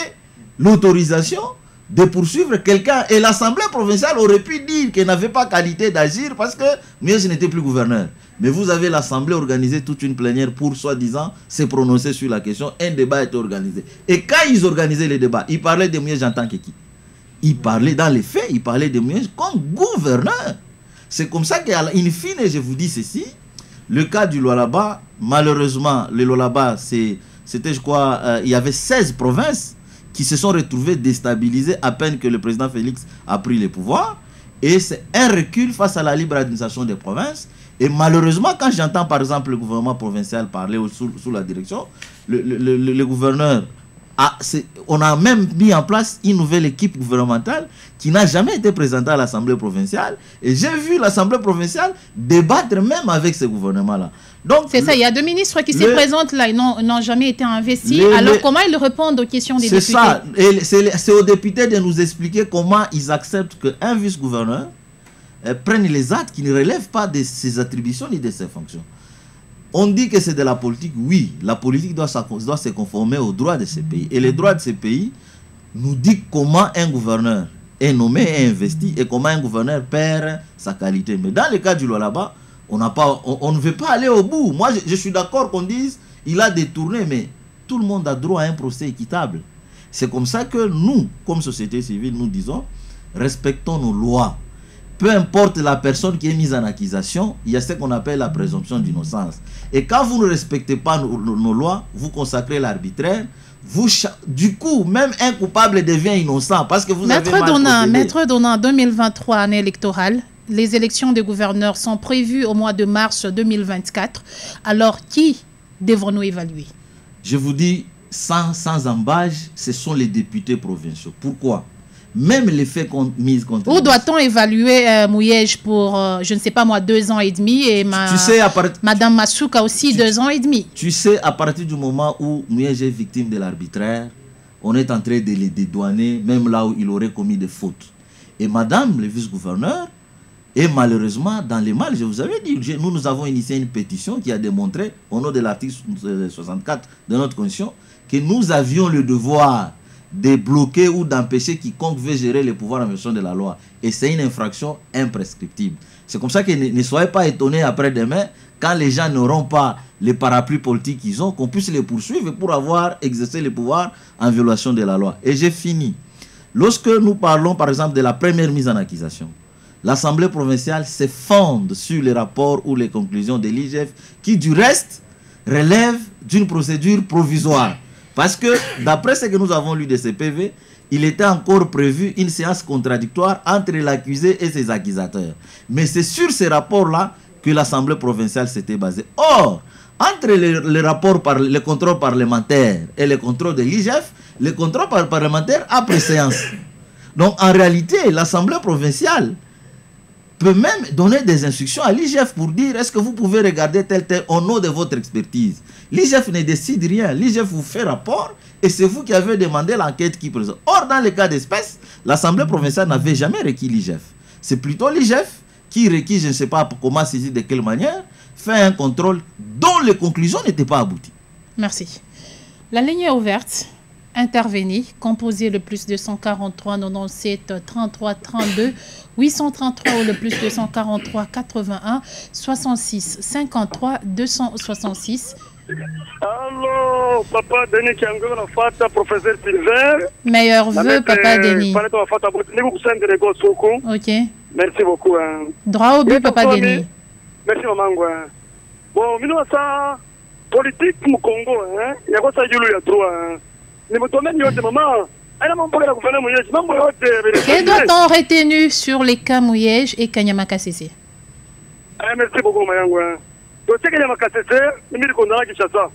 l'autorisation de poursuivre quelqu'un. Et l'Assemblée provinciale aurait pu dire qu'elle n'avait pas qualité d'agir parce que Miege n'était plus gouverneur. Mais vous avez l'Assemblée organisé toute une plénière pour, soi-disant, se prononcer sur la question. Un débat a été organisé. Et quand ils organisaient le débat, ils parlaient de Miege en tant que qui? Ils parlaient, dans les faits, ils parlaient de Miege comme gouverneur. C'est comme ça qu'à in fine, je vous dis ceci, le cas du Lualaba, malheureusement, le Lualaba, c'était, je crois, il y avait 16 provinces qui se sont retrouvées déstabilisées à peine que le président Félix a pris le pouvoir. Et c'est un recul face à la libre administration des provinces. Et malheureusement, quand j'entends par exemple le gouvernement provincial parler sous la direction, le gouverneur, on a même mis en place une nouvelle équipe gouvernementale qui n'a jamais été présentée à l'Assemblée provinciale. Et j'ai vu l'Assemblée provinciale débattre même avec ce gouvernement-là. C'est ça, il y a 2 ministres qui se présentent là, ils n'ont jamais été investis. Alors comment ils répondent aux questions des députés? C'est ça, c'est aux députés de nous expliquer comment ils acceptent qu'un vice-gouverneur prenne les actes qui ne relèvent pas de ses attributions ni de ses fonctions. On dit que c'est de la politique. Oui, la politique doit se conformer aux droits de ces pays. Et les droits de ces pays nous disent comment un gouverneur est nommé et investi et comment un gouverneur perd sa qualité. Mais dans le cas du Lualaba, on ne veut pas aller au bout. Moi, je suis d'accord qu'on dise il a détourné, mais tout le monde a droit à un procès équitable. C'est comme ça que nous, comme société civile, nous disons respectons nos lois. Peu importe la personne qui est mise en accusation, il y a ce qu'on appelle la présomption d'innocence. Et quand vous ne respectez pas nos lois, vous consacrez l'arbitraire. Du coup, même un coupable devient innocent parce que vous avez mal procédé. Maître Donat, 2023, année électorale, les élections des gouverneurs sont prévues au mois de mars 2024. Alors, qui devrons-nous évaluer? Je vous dis, sans embâche, ce sont les députés provinciaux. Pourquoi? Même les faits mis contre... Où doit-on évaluer Miege pour, je ne sais pas moi, 2 ans et demi et Madame Massouka aussi 2 ans et demi? Tu sais, à partir du moment où Miege est victime de l'arbitraire, on est en train de les dédouaner, même là où il aurait commis des fautes. Et Madame, le vice-gouverneur, est malheureusement dans les mal. Je vous avais dit, nous avons initié une pétition qui a démontré, au nom de l'article 64 de notre Constitution, que nous avions le devoir de bloquer ou d'empêcher quiconque veut gérer les pouvoirs en version de la loi. Et c'est une infraction imprescriptible. C'est comme ça que ne soyez pas étonnés après-demain, quand les gens n'auront pas les parapluies politiques qu'ils ont, qu'on puisse les poursuivre pour avoir exercé les pouvoirs en violation de la loi. Et j'ai fini. Lorsque nous parlons par exemple de la première mise en accusation, l'Assemblée provinciale se fonde sur les rapports ou les conclusions de l'IGF qui du reste relèvent d'une procédure provisoire. Parce que, d'après ce que nous avons lu de ces PV, il était encore prévu une séance contradictoire entre l'accusé et ses accusateurs. Mais c'est sur ces rapports-là que l'Assemblée provinciale s'était basée. Or, entre le contrôle parlementaire et le contrôle de l'IGF, le contrôle parlementaire a préséance. Donc, en réalité, l'Assemblée provinciale peut même donner des instructions à l'IGF pour dire est-ce que vous pouvez regarder tel au nom de votre expertise. L'IGF ne décide rien. L'IGF vous fait rapport et c'est vous qui avez demandé l'enquête qui présente. Or, dans le cas d'espèce, l'Assemblée provinciale n'avait jamais requis l'IGF. C'est plutôt l'IGF qui requis, je ne sais pas comment saisir, de quelle manière, fait un contrôle dont les conclusions n'étaient pas abouties. Merci. La ligne est ouverte. Intervenir, composer le plus 243 97 33 32 833 ou le plus 243 81 66 53 266 Allô, papa Denis Kiango, on a fait professeur Silver. Meilleur vœu, papa Denis. Ok. Merci beaucoup. Droit au but, papa Denis. Merci, maman. Bon, nous, ça, politique au Congo, il y a quoi ça, il y a trop. Mais mon domaine, il y a des mamans. Que doit-on retenir sur les cas Mouyej et Kanyama Kassese? Merci beaucoup, Mayangwa. Donc, c'est Kanyama Kassese, il y a des Kinshasa.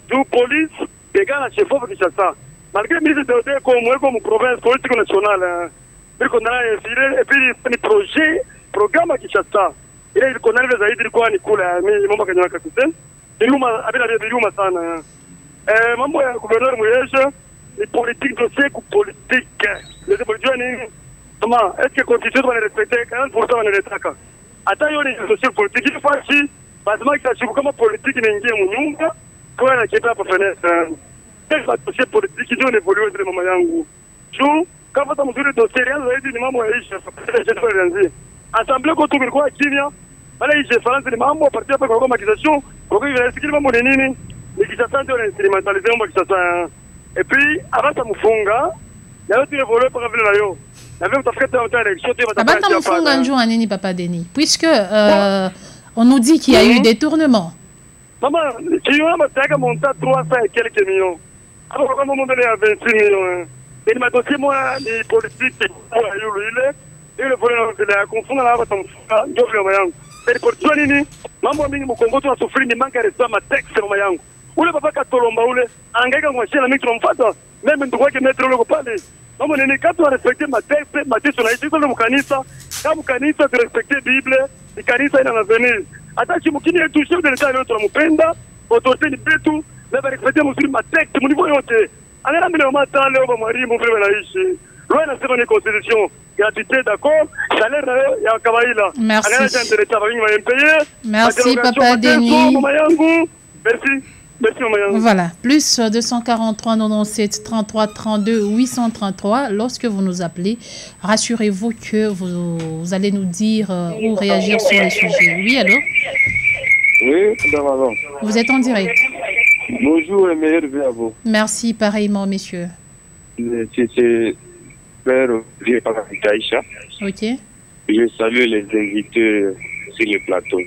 Du police, des gars, chef de Kinshasa. Malgré le ministre de comme province politique nationale, il et puis il projet, programme à Kinshasa. Il connaît les aïdes, il connaît les coups, mais il m'a Kanyama Kassese. Il m'a sana. Mambo ya gouverneur Mouyej. Les politiques dossiers politique. Les politiques, comment est-ce que la constitution doit les respecter 40% dans les États? Attends, il y a des dossiers politiques. Il faut aussi, parce que comme politique n'est pas mon nom, quoi la question pour faire les dossiers politiques qui ont évolué dans le moment yangu. Jou, quand vous avez un dossier, rien ne dit maman est chef. Assemblée quand tu veux quoi qui vient? Allez, je fais les mamans partir après quoi maquisation. Quoi il va expliquer maman nini? Mais qui s'attend à instrumentaliser on va qui s'attend. Et puis, avant de Moufunga, il y a aussi évolué par rapport à yo. Il y avait tout à fait une élection. Avant de Moufunga, un jour, Anini, papa Denis, puisque on nous dit qu'il y a eu des tournements. Maman, tu as monté à 300 et quelques millions. Alors, à un moment donné, à 26 millions. Et il m'a dossier, moi, les politiques, il le volet de la confondre là, avant de Moufunga. Et les politiques, maman, au Congo, tu as souffert, il manque de respect à ma texte, Moufunga. Ule papa katolomba ule angaika kwa shela mimi tunamfuata mimi ndugu yake metro loko pale mama nene katu respecte mateso na hizo ndo kanisa kama kanisa tu respecte bible ni kanisa ina navenir hata chimukini yetu chef de l'etat leo tunampenda autorité ni betu na respecte mzuri mateso mnivo yote angana mbele mata leo ba mwalimu vile naishi loi nasema ni constitution gratuité d'accord salaire ya kawaida angana chef de l'etat vingi va payer merci papa Denis mama yangu merci. Voilà, plus 243 97 33 32 833. Lorsque vous nous appelez, rassurez-vous que vous allez nous dire ou réagir sur les sujets. Oui, allô? Oui, madame. Vous êtes en direct. Bonjour et meilleurs vœux à vous. Merci, pareillement, messieurs. C'est Père Taïcha. Ok. Je salue les invités sur le plateau.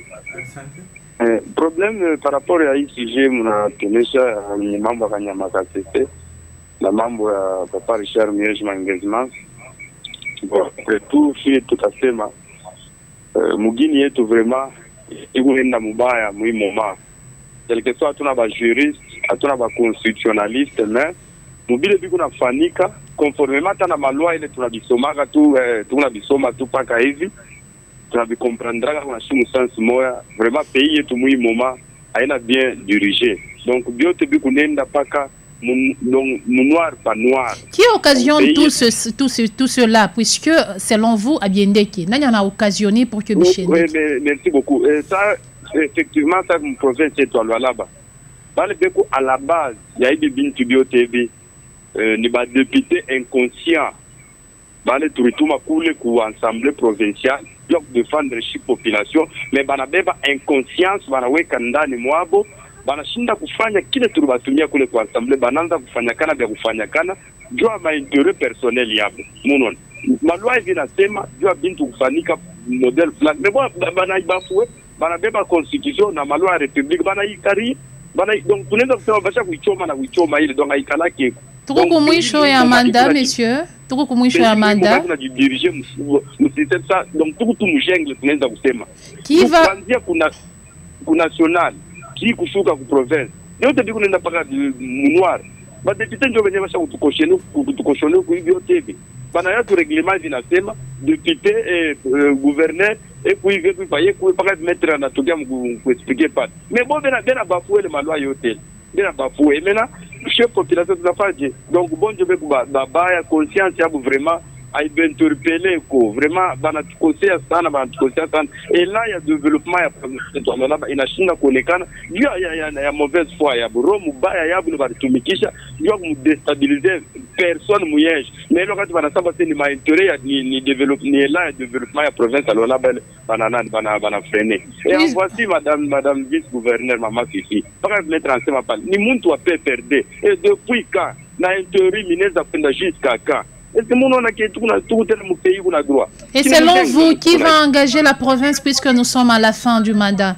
Problème par rapport à ICG, mnatuonyesha ni mambo ya Kanyama Kassese na mambo ya Papa Richard Mouyej engagement. Bon, tout fie tukasema mugini yetu vraiment ikuenda mubaya mwi moma. Quelque soit hatuna ba juriste, hatuna ba constitutionnaliste, mais mubile biku nafanika conformément na maloi ile tunabisomaka tu tunabisoma tu paka hivi. Comprendra qu'on a sous sens moya vraiment pays est tout moment aina bien dirigé donc bio te bi kunenda paka noir pas noir qui occasionne tout cela puisque selon vous Abiendeki nani a occasionné pour que Bichende. Oui mais merci beaucoup et ça effectivement ça mon prophète c'est toi là-bas parle beaucoup à la base il y a eu des bintu bio TV ni ba député inconscient bale turituma kule ku assemblée provinciale bloc défendre la population mais banabeba inconscience banaweka ndani mwabo banashinda kufanya kile tulibatumia kule kwa assemblée bananza kufanya kana vya kufanya kana jua maintérêt personnel yabo munon malwa hivi nasema jua bintu kufanika model flag mais bon banaibafue banabeba constitution na malwa ya république banaikari donc tunaweza kusema basha kuichoma na kuichoma ile donc haikalaki tuko kumwisho ya mandat monsieur tuko kumwisho ya mandat na diriger msiseme ça donc tuko tumjengle tunaweza kusema kiva kuanzia kuna national ki kushuka ku province yote biko nenda paka noir ba député ndio wenyewe basha kutukoshone ku hivyo tebe bana yetu règlement vinasema député et gouverneur et puis il veut payer pour pas mettre na tokia ku expliquer pas mais bon bena bafouer le malwa yote bena bafouer maintenant chef population tunafaje donc bon je vais ba conscience ya vraiment aibentorpele ko vraiment banatukosea sana et là il y a développement ya province là inashinda kuonekana juu ya mauvaise foi ya roho mbaya ya bunu balitumikisha juu kumdestabiliser personne mouillage mais là quand banasaba c'est ni maintérêt ni développement ya province alors là bana freiner et en voici madame vice-gouverneur Mama Fifi pas mettre en scène pas ni muntu wa PPRD et depuis quand na intérim mineza kwenda jusqu'à quand. Et selon vous, qui va engager la province puisque nous sommes à la fin du mandat?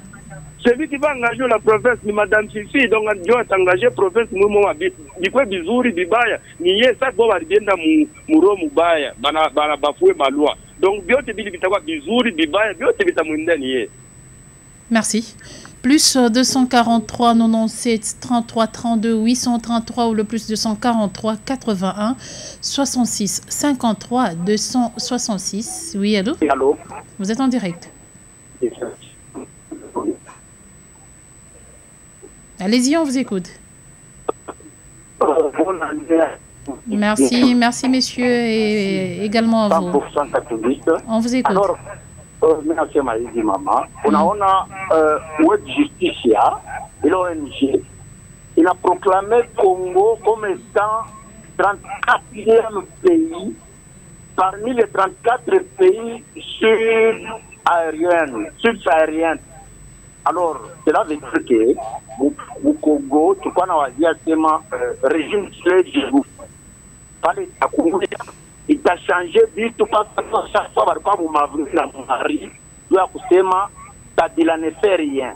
Celui qui va engager la province, ni Madame Fifi, donc on doit engager la province, ni quoi bizuri, bibaya, ni ye, ça doit bien dans muro mubaya, bana bafoué ma loi. Donc, bien te bitawa bizuri, bibaya, bien te bitamunda ni ye. Merci. Plus 243 97 33 32 833 ou le plus 243 81 66 53 266. Oui, allô? Allô? Vous êtes en direct. Allez-y, on vous écoute. Merci, merci messieurs et également à vous. 100% catholique. On vous écoute. Alors, merci Maïdi Mama. On a Web Justicia et l'ONG. Il a proclamé Congo comme étant 34e pays parmi les 34 pays sud-sahariens. Alors, cela veut dire que au Congo, tu connais le régime de fallait à Congo. Il a changé vite parce que chaque fois que vous m'avez la mari, tu as dit ne fait rien.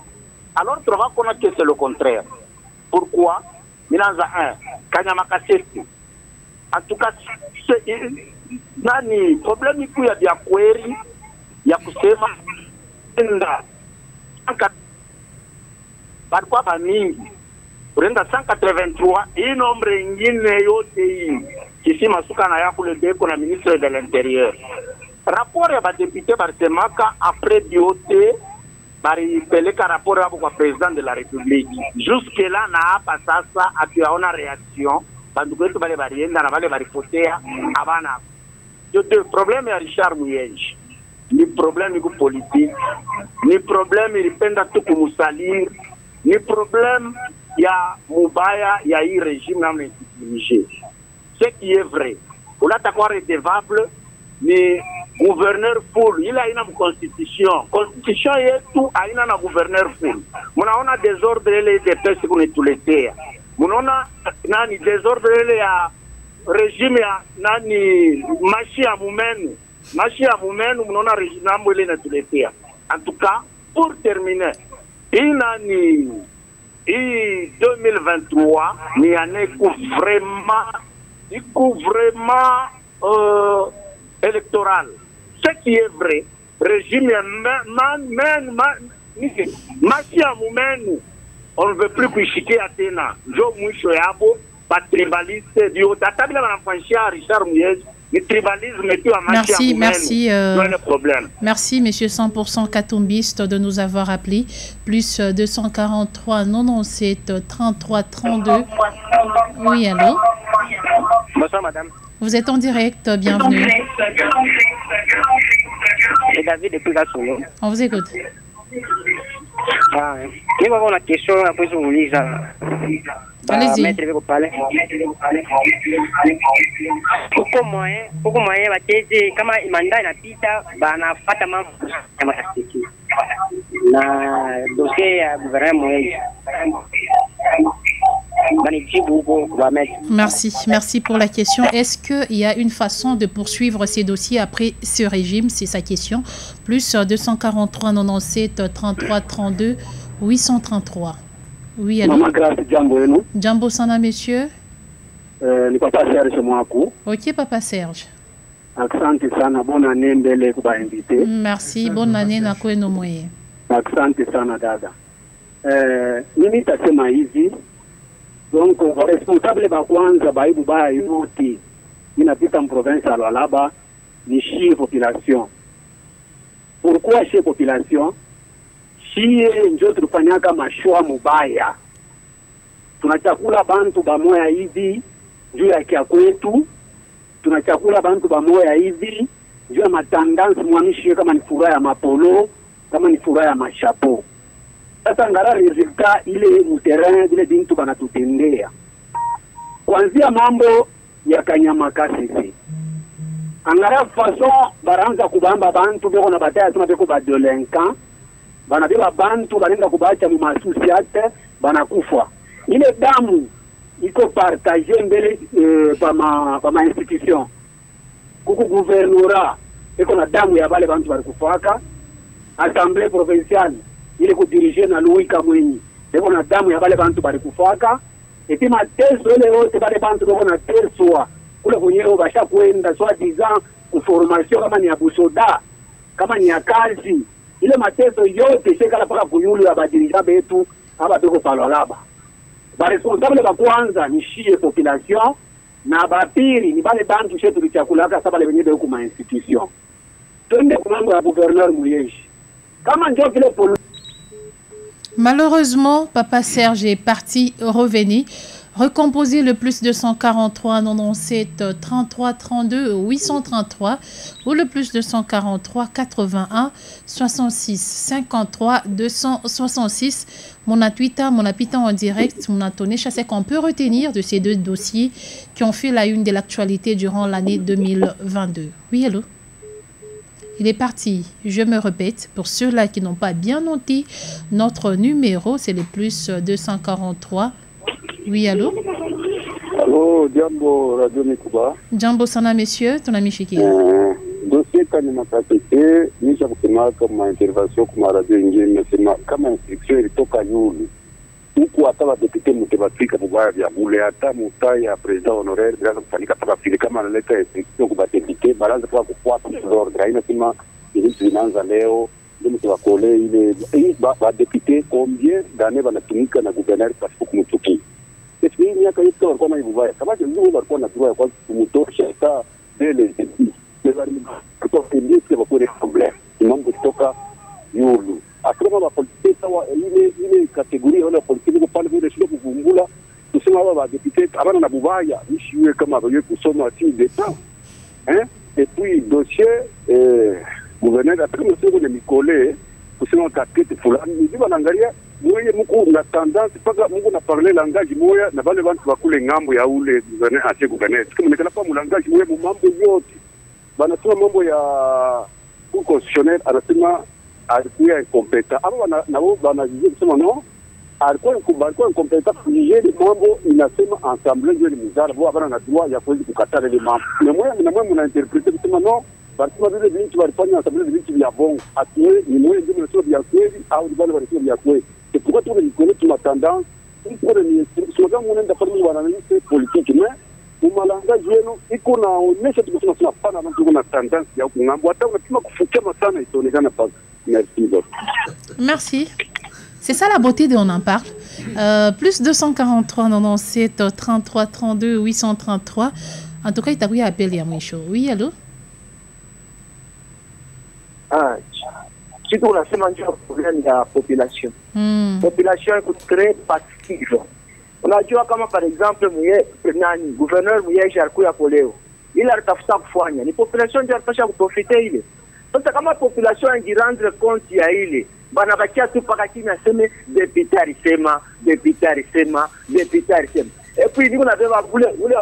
Alors tu vas connaître que c'est le contraire. Pourquoi? Il y a un Kanyamakaseti. En tout cas, le problème il y a bien query, il y a kusema par quoi famille Urenda 183 hii nombre ingine yote hii kisima suka na yako le deko na ministre de l'intérieur rapport ya ba député barsemaka après biote bari peleka rapport hapo kwa président de la république jusque là na hapa sasa atuyaona réaction banduku wetu bale barienda na bale baripotea abana yote problème ya Richard Muyenji ni problème iko politique ni problème ilipenda tu kumusalir ni problème ya mubaya ya hii régime na mwenye. Ce qui est vrai, on a d'accord redevable ni gouverneur full, il a une constitution yetu haina na gouverneur full. Munaona désordre ile de pesa kunituletea. Munaona nani désordre ile ya régime ya nani mashi ya mumenu munaona régime nambo ile inatuletea. En tout cas, pour terminer, inani et 2023, ni année vraiment électorale. Ce qui est vrai, régime on ne veut plus que Athéna. Jo Moucho Yabo, pas tribaliste, Dio, Tatabila Manfanchia, Richard Mouyez. Merci, monsieur 100% Katumbiste de nous avoir appelé. Plus 243 97 33 32. Oui, allô? Bonsoir, madame. Vous êtes en direct, bienvenue. C'est David depuis la Solo. On vous écoute. Il y a une question après vous lisez. Allez-y. Huko moyen wateze kama imanda inapita banafata mambo ya makasiki na dossier ya gouvernement. Merci pour la question. Est-ce qu'il y a une façon de poursuivre ces dossiers après ce régime? C'est sa question. Plus 243 97 33 32 833. Oui, allô? Jambo sana, monsieur. Ni Papa Serge Mwaku. Ok, Papa Serge. Asante sana, bonne année mbele kuba invité. Merci, bonne année na kwenu mwe. Asante sana dada. Mimi tasema hivi. Donc, responsable ba kwanza ba ibu ba yote inapita en province ya Lualaba ni chez population. Pourquoi chez population? Shie njo tulifanyaka mashua mubaya. Tunachakula bantu bamoya hivi juu ya kia kwetu tunachakula bantu bamoya hivi juu ya matandansi mwamishie kama ni furaha ya mapolo, kama ni furaha ya mashapo. Sasa ngara resulta ile muterrain ile bintu banatutendea. Kuanzia mambo ya Kanyamakasisi. Angara façon baranza kubamba bantu beko na bataya tuna beko ba delinquant. Banabeba bantu banenda kubacha mu masosiate banakufa. Ile damu iko partager mbele pa ma institution. Kuku gouvernorat iko na damu ya bale bantu balikufaka. Assemblée provinciale ile kudiriger na Louis Kamwenyi iko na damu ya bale bantu balikufaka. Eti mateso ile yote bale bantu beko na terswa kule kwenyewe basha kwenda soi-disant kuformation kama ni ya busoda kama ni ya kazi. Ile mateso yote shekala paka kuyulu ya badirija betu haba beko palolaba. Ba responsable ba kwanza ni shie population na bapiri ni bale bantu shetu bichakulaka saba le benye beko ma institution. Twende kwa mambo ya gouverneur Muyeshi. Kama ndio vile Malheureusement, Papa Serge est parti, revenu. Recomposer le plus 243 97 33 32 833 ou le plus 243 81 66 53 266. Mon Twitter, mon habitant en direct, mon Antoné Chassé qu'on peut retenir de ces deux dossiers qui ont fait la une de l'actualité durant l'année 2022. Oui, allô? Il est parti. Je me répète, pour ceux-là qui n'ont pas bien noté, notre numéro, c'est le plus 243. Oui, allô? Allô, Jambo, Radio Mikuba. Jambo sana, monsieur, ton ami Chiki. Dossier Kanyamakasisi, nisha kusema kama intervention kwa radio ingine, nasema kama instruction ilitoka yulu. Huku hata wadepite mtebafika mubaya vya bule, hata mutai ya president honoraire, bila kufanyika paka fili, kama analeta instruction kwa depite, balanza kwa kufuata msordre. Haina sema, ili tuinaanza leo, ili mtewakole ile, ba depite, combien d'années wanatumika na gouverneur pasipo kumutuki. Sisi hii miaka yote walikuwa na ibubaya. Kama ndio walikuwa na droit kwa kumtosha hata mbele. Kwa ndio kwa kwa problem. Mambo kutoka yulu. Akoma wa politiki sawa ile kategoria wala politiki kwa pale vile shida kuvumbula. Tusema wa deputy abana na bubaya nishiwe kama vile kusoma team d'etat. Et puis dossier gouverneur après monsieur de Nicolet kusema kakete fulani ndio wanaangalia mwenye mko na tendance paka Mungu na parler langage moya na wale watu wakule ngambo ya ule gouverneur ache gouverneur kama nikana pa langage moya mambo yote banasema mambo ya constitutionnel anasema alikuwa incompétent aba na wao wanajua kusema no alikuwa incompétent kujije mambo inasema ensemble ndio ni mzara wao bana na droit ya kuweza kukataa ile mambo na mwe mnainterprete kusema no Bartuma vile vinci walifanya asambile vinci vya bongo atiwe ni mwe ndio mnasema vya kweli au wale wanasema vya kweli. C'est pourquoi tout le connaît ma tendance pour le slogan mon enda parmi wanaanaliste politique mais kwa langage yenu iko naonesha tukisema tunapana na tuko na tendance ya kungambo hata unapima kufukia sana itaonekana pas. Merci. Merci. C'est ça la beauté de On en parle. Plus 243 97 33 32 833. En tout cas, il t'a eu appel à Mwisho. Oui, allô? Kitu unasema ndio problem ya population. Population iko très passive. Unajua kama par exemple nani gouverneur Muyeshi alikuwa poleo. Ile alitafuta kufanya. Ni population ndio alipasha kuprofite ile. Sasa kama population ingirendre compte ya ile, bana bakia tu paka chini aseme député alisema. Et puis niko nabeba ule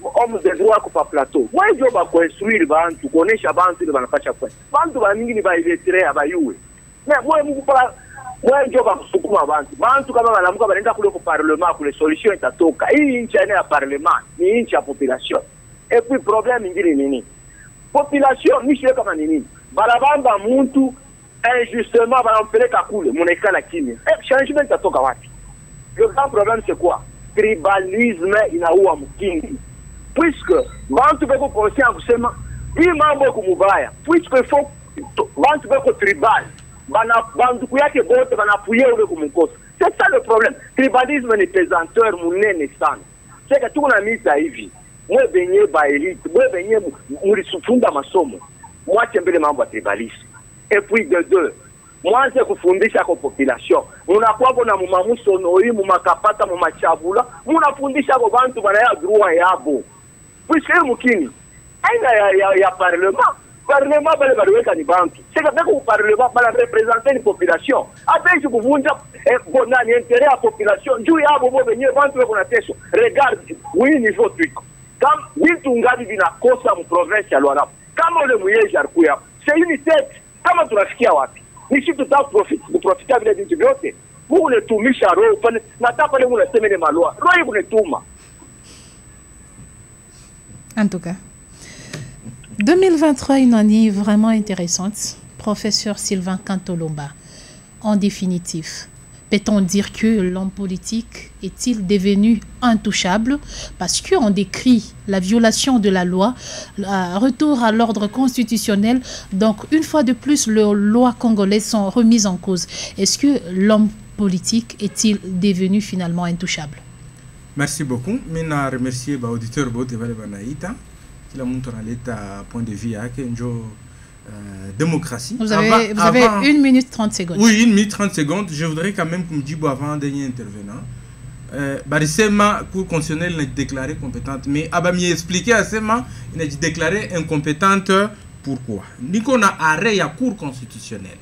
homme de droit kwa plateau. Moi je ba construire bantu, kuonesha bantu ile banapasha kwa. Bantu ba mingi ni ba illettré abayuwe. Mais moi mungu pala moi je ba kusukuma bantu kama wanamuka banaenda kule kwa parlement kule solution itatoka. Hii nchi ya parlement ni nchi ya population. Et puis problème ingine nini? Population ni shirika kama nini? Balabamba muntu injustement banampeleka kule munaikala kimya. Changement itatoka wapi? Le grand problème c'est quoi? Tribalisme inaua mkingi. Puisque bantu beko conscient kusema hii mambo kumubaya. Puisque faut bantu beko tribal. Bantu kuyake bote banapuye ule kumkosa. C'est ça le problème. Tribalisme ni pesanteur munene sana. C'est que tuna mita hivi. Mwe benye ba elite, mwe benye mulisufunda masomo. Mwache mbele mambo ya tribalisme. Et puis de deux, mwanze kufundisha kwa population. Munakuwa na mumamuso noi, mumakapata, mumachabula, munafundisha kwa bantu banaya droit yabo. Puisque mukini, Il y a parlement. Parlement, c'est que le parlement va représenter une population. Après, je vous dis, on a l'intérêt à la population. Regarde, oui, niveau truc. Comme Wiltungabi vina kosa mu province ya Lualaba. Kama ule mwenyeji alikuya. C'est une tête. Kama tunafikia wapi? Ni sisi profita vile vitu vyote. Mungu unetumisha roho pale. Nataka pale Mungu asemene malwa. Roho unetuma. En tout cas, 2023 une année vraiment intéressante. Professeur Sylvain Kantolomba, en définitive, peut-on dire que l'homme politique est-il devenu intouchable parce qu'on décrit la violation de la loi, retour à l'ordre constitutionnel. Donc, une fois de plus, les lois congolaises sont remises en cause. Est-ce que l'homme politique est-il devenu finalement intouchable? Merci beaucoup. Je remercie l'auditeur Bote Vale Banaïta qui a montré l'état point de vue avec une démocratie. Vous avez 1 minute 30 secondes. Oui, 1 minute 30 secondes. Je voudrais quand même, comme dit avant dernier intervenant, la Cour constitutionnelle n'est déclarée compétente, mais il m'a expliqué à Sema, il a déclaré incompétente. Pourquoi? Nous avons arrêt à la Cour constitutionnelle.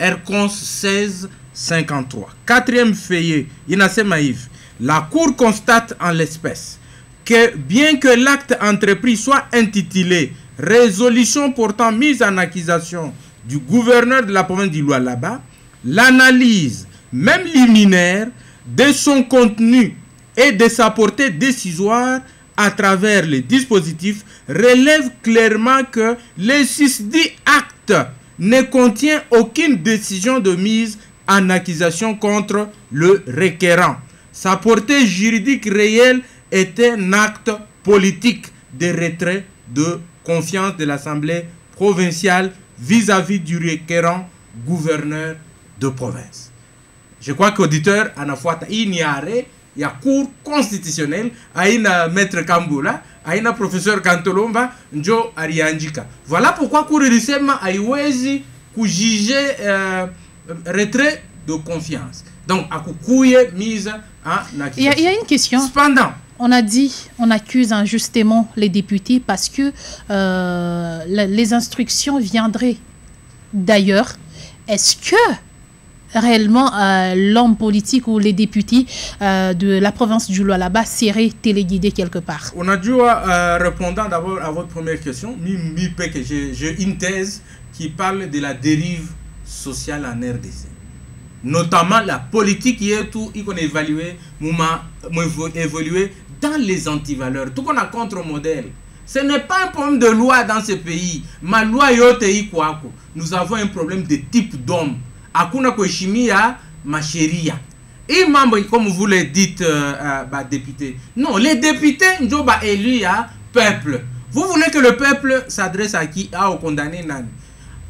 R-Cons 1653. 4e feuillet, il a Semaïf. La Cour constate en l'espèce que bien que l'acte entrepris soit intitulé résolution portant mise en accusation du gouverneur de la province du Lualaba, l'analyse, même liminaire, de son contenu et de sa portée décisoire à travers les dispositifs relève clairement que le susdit acte ne contient aucune décision de mise en accusation contre le requérant. Sa portée juridique réelle est un acte politique de retrait de confiance de l'Assemblée provinciale vis-à-vis du requérant gouverneur de province. Je crois qu'auditeur, il y a la Cour constitutionnelle, il y a Maître Kamboula, il y a Professeur Kantolomba, Njo Ariandjika. Voilà pourquoi Cour de Sema a juger retrait de confiance. Donc, à Koukouye mise en accusation. Il y a une question. Cependant, on a dit, on accuse injustement les députés parce que les instructions viendraient d'ailleurs. Est-ce que réellement l'homme politique ou les députés de la province du Lualaba seraient téléguidés quelque part? On a dû répondre d'abord à votre première question. J'ai une thèse qui parle de la dérive sociale en RDC. Notamment la politique qui est tout, qu'on a évolué dans les antivaleurs. Tout qu'on a contre-modèle. Ce n'est pas un problème de loi dans ce pays. Ma loi yote quoi. Nous avons un problème de type d'homme. Akuna koshimia ma chérie. Et membre, comme vous le dites, député. Non, les députés, nous sommes élus à peuple. Vous voulez que le peuple s'adresse à qui? Aux condamnés.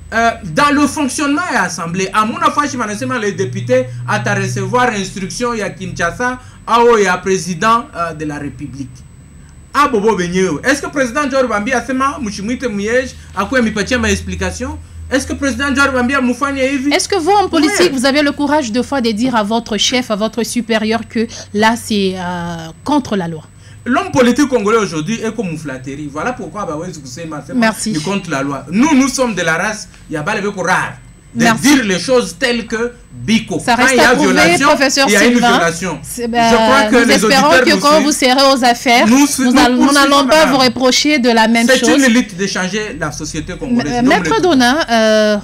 Dans le fonctionnement de l'Assemblée, à mon affaire, les députés à recevoir instruction à Kinshasa, à président de la République. Est-ce que le président Georges Bambi a fait ma explication? Est-ce que le président Georges Bambi a Est-ce que vous, en politique, vous avez le courage de fois de dire à votre chef, à votre supérieur que là, c'est contre la loi? L'homme politique congolais aujourd'hui est comme une flatterie. Voilà pourquoi merci. Contre la loi. Nous sommes de la race, il y a pas le rare de dire les choses telles que Biko. Ça reste à prouver, professeur Sylvain. Il y a une violation. Je crois que nous espérons que quand vous serez aux affaires, nous n'allons pas vous reprocher de la même chose. C'est une lutte de changer la société congolaise. Maître Dona,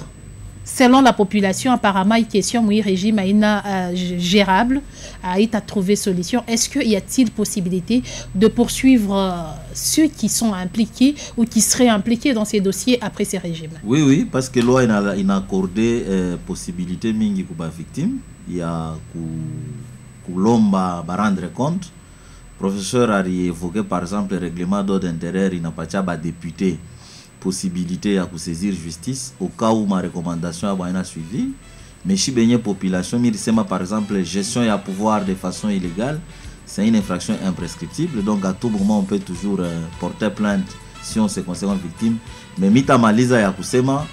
selon la population, apparemment, il question oui, régime gérable, a trouvé solution. Est-ce qu'il y a-t-il possibilité de poursuivre ceux qui sont impliqués ou qui seraient impliqués dans ces dossiers après ces régimes? Oui, parce que la loi a accordé possibilité mingi kuba victime. Il y a l'homme rendre compte. Le professeur a évoqué par exemple le règlement d'ordre intérieur, il n'a pas de député. Possibilité à saisir justice au cas où ma recommandation a suivi. Mais si la population, par exemple, gestion et à pouvoir de façon illégale, c'est une infraction imprescriptible. Donc à tout moment, on peut toujours porter plainte si on se considère victime. Mais mita malisa ya kusema,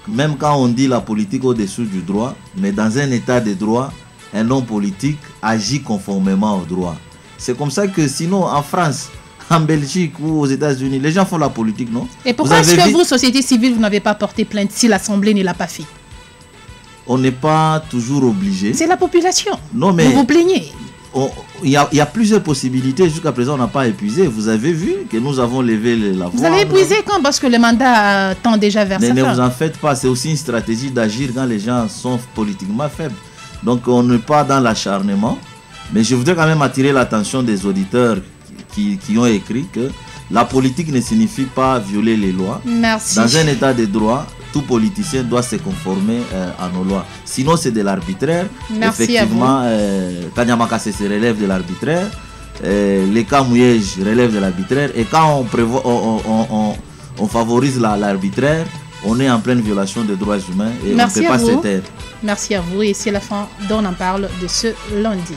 même quand on dit la politique au-dessous du droit, mais dans un état de droit, un homme politique agit conformément au droit. C'est comme ça que sinon en France, en Belgique ou aux États-Unis, les gens font la politique, non? Et pourquoi est-ce que vous, société civile, vous n'avez pas porté plainte si l'Assemblée ne l'a pas fait? On n'est pas toujours obligé. C'est la population. Non, mais vous vous plaignez. Il y a plusieurs possibilités. Jusqu'à présent, on n'a pas épuisé. Vous avez vu que nous avons levé la voix. Vous avez épuisé quand? Parce que le mandat tend déjà vers sa fin. Ne vous en faites pas. C'est aussi une stratégie d'agir quand les gens sont politiquement faibles. Donc, on n'est pas dans l'acharnement. Mais je voudrais quand même attirer l'attention des auditeurs qui ont écrit que la politique ne signifie pas violer les lois. Merci. Dans un état de droit, tout politicien doit se conformer à nos lois. Sinon, c'est de l'arbitraire. Merci. Effectivement, Kanyamaka se relève de l'arbitraire. Les cas Mouyej relèvent de l'arbitraire. Et quand on favorise l'arbitraire, on est en pleine violation des droits humains et merci on ne peut pas se taire. Merci à vous. Et c'est la fin d'On en parle de ce lundi.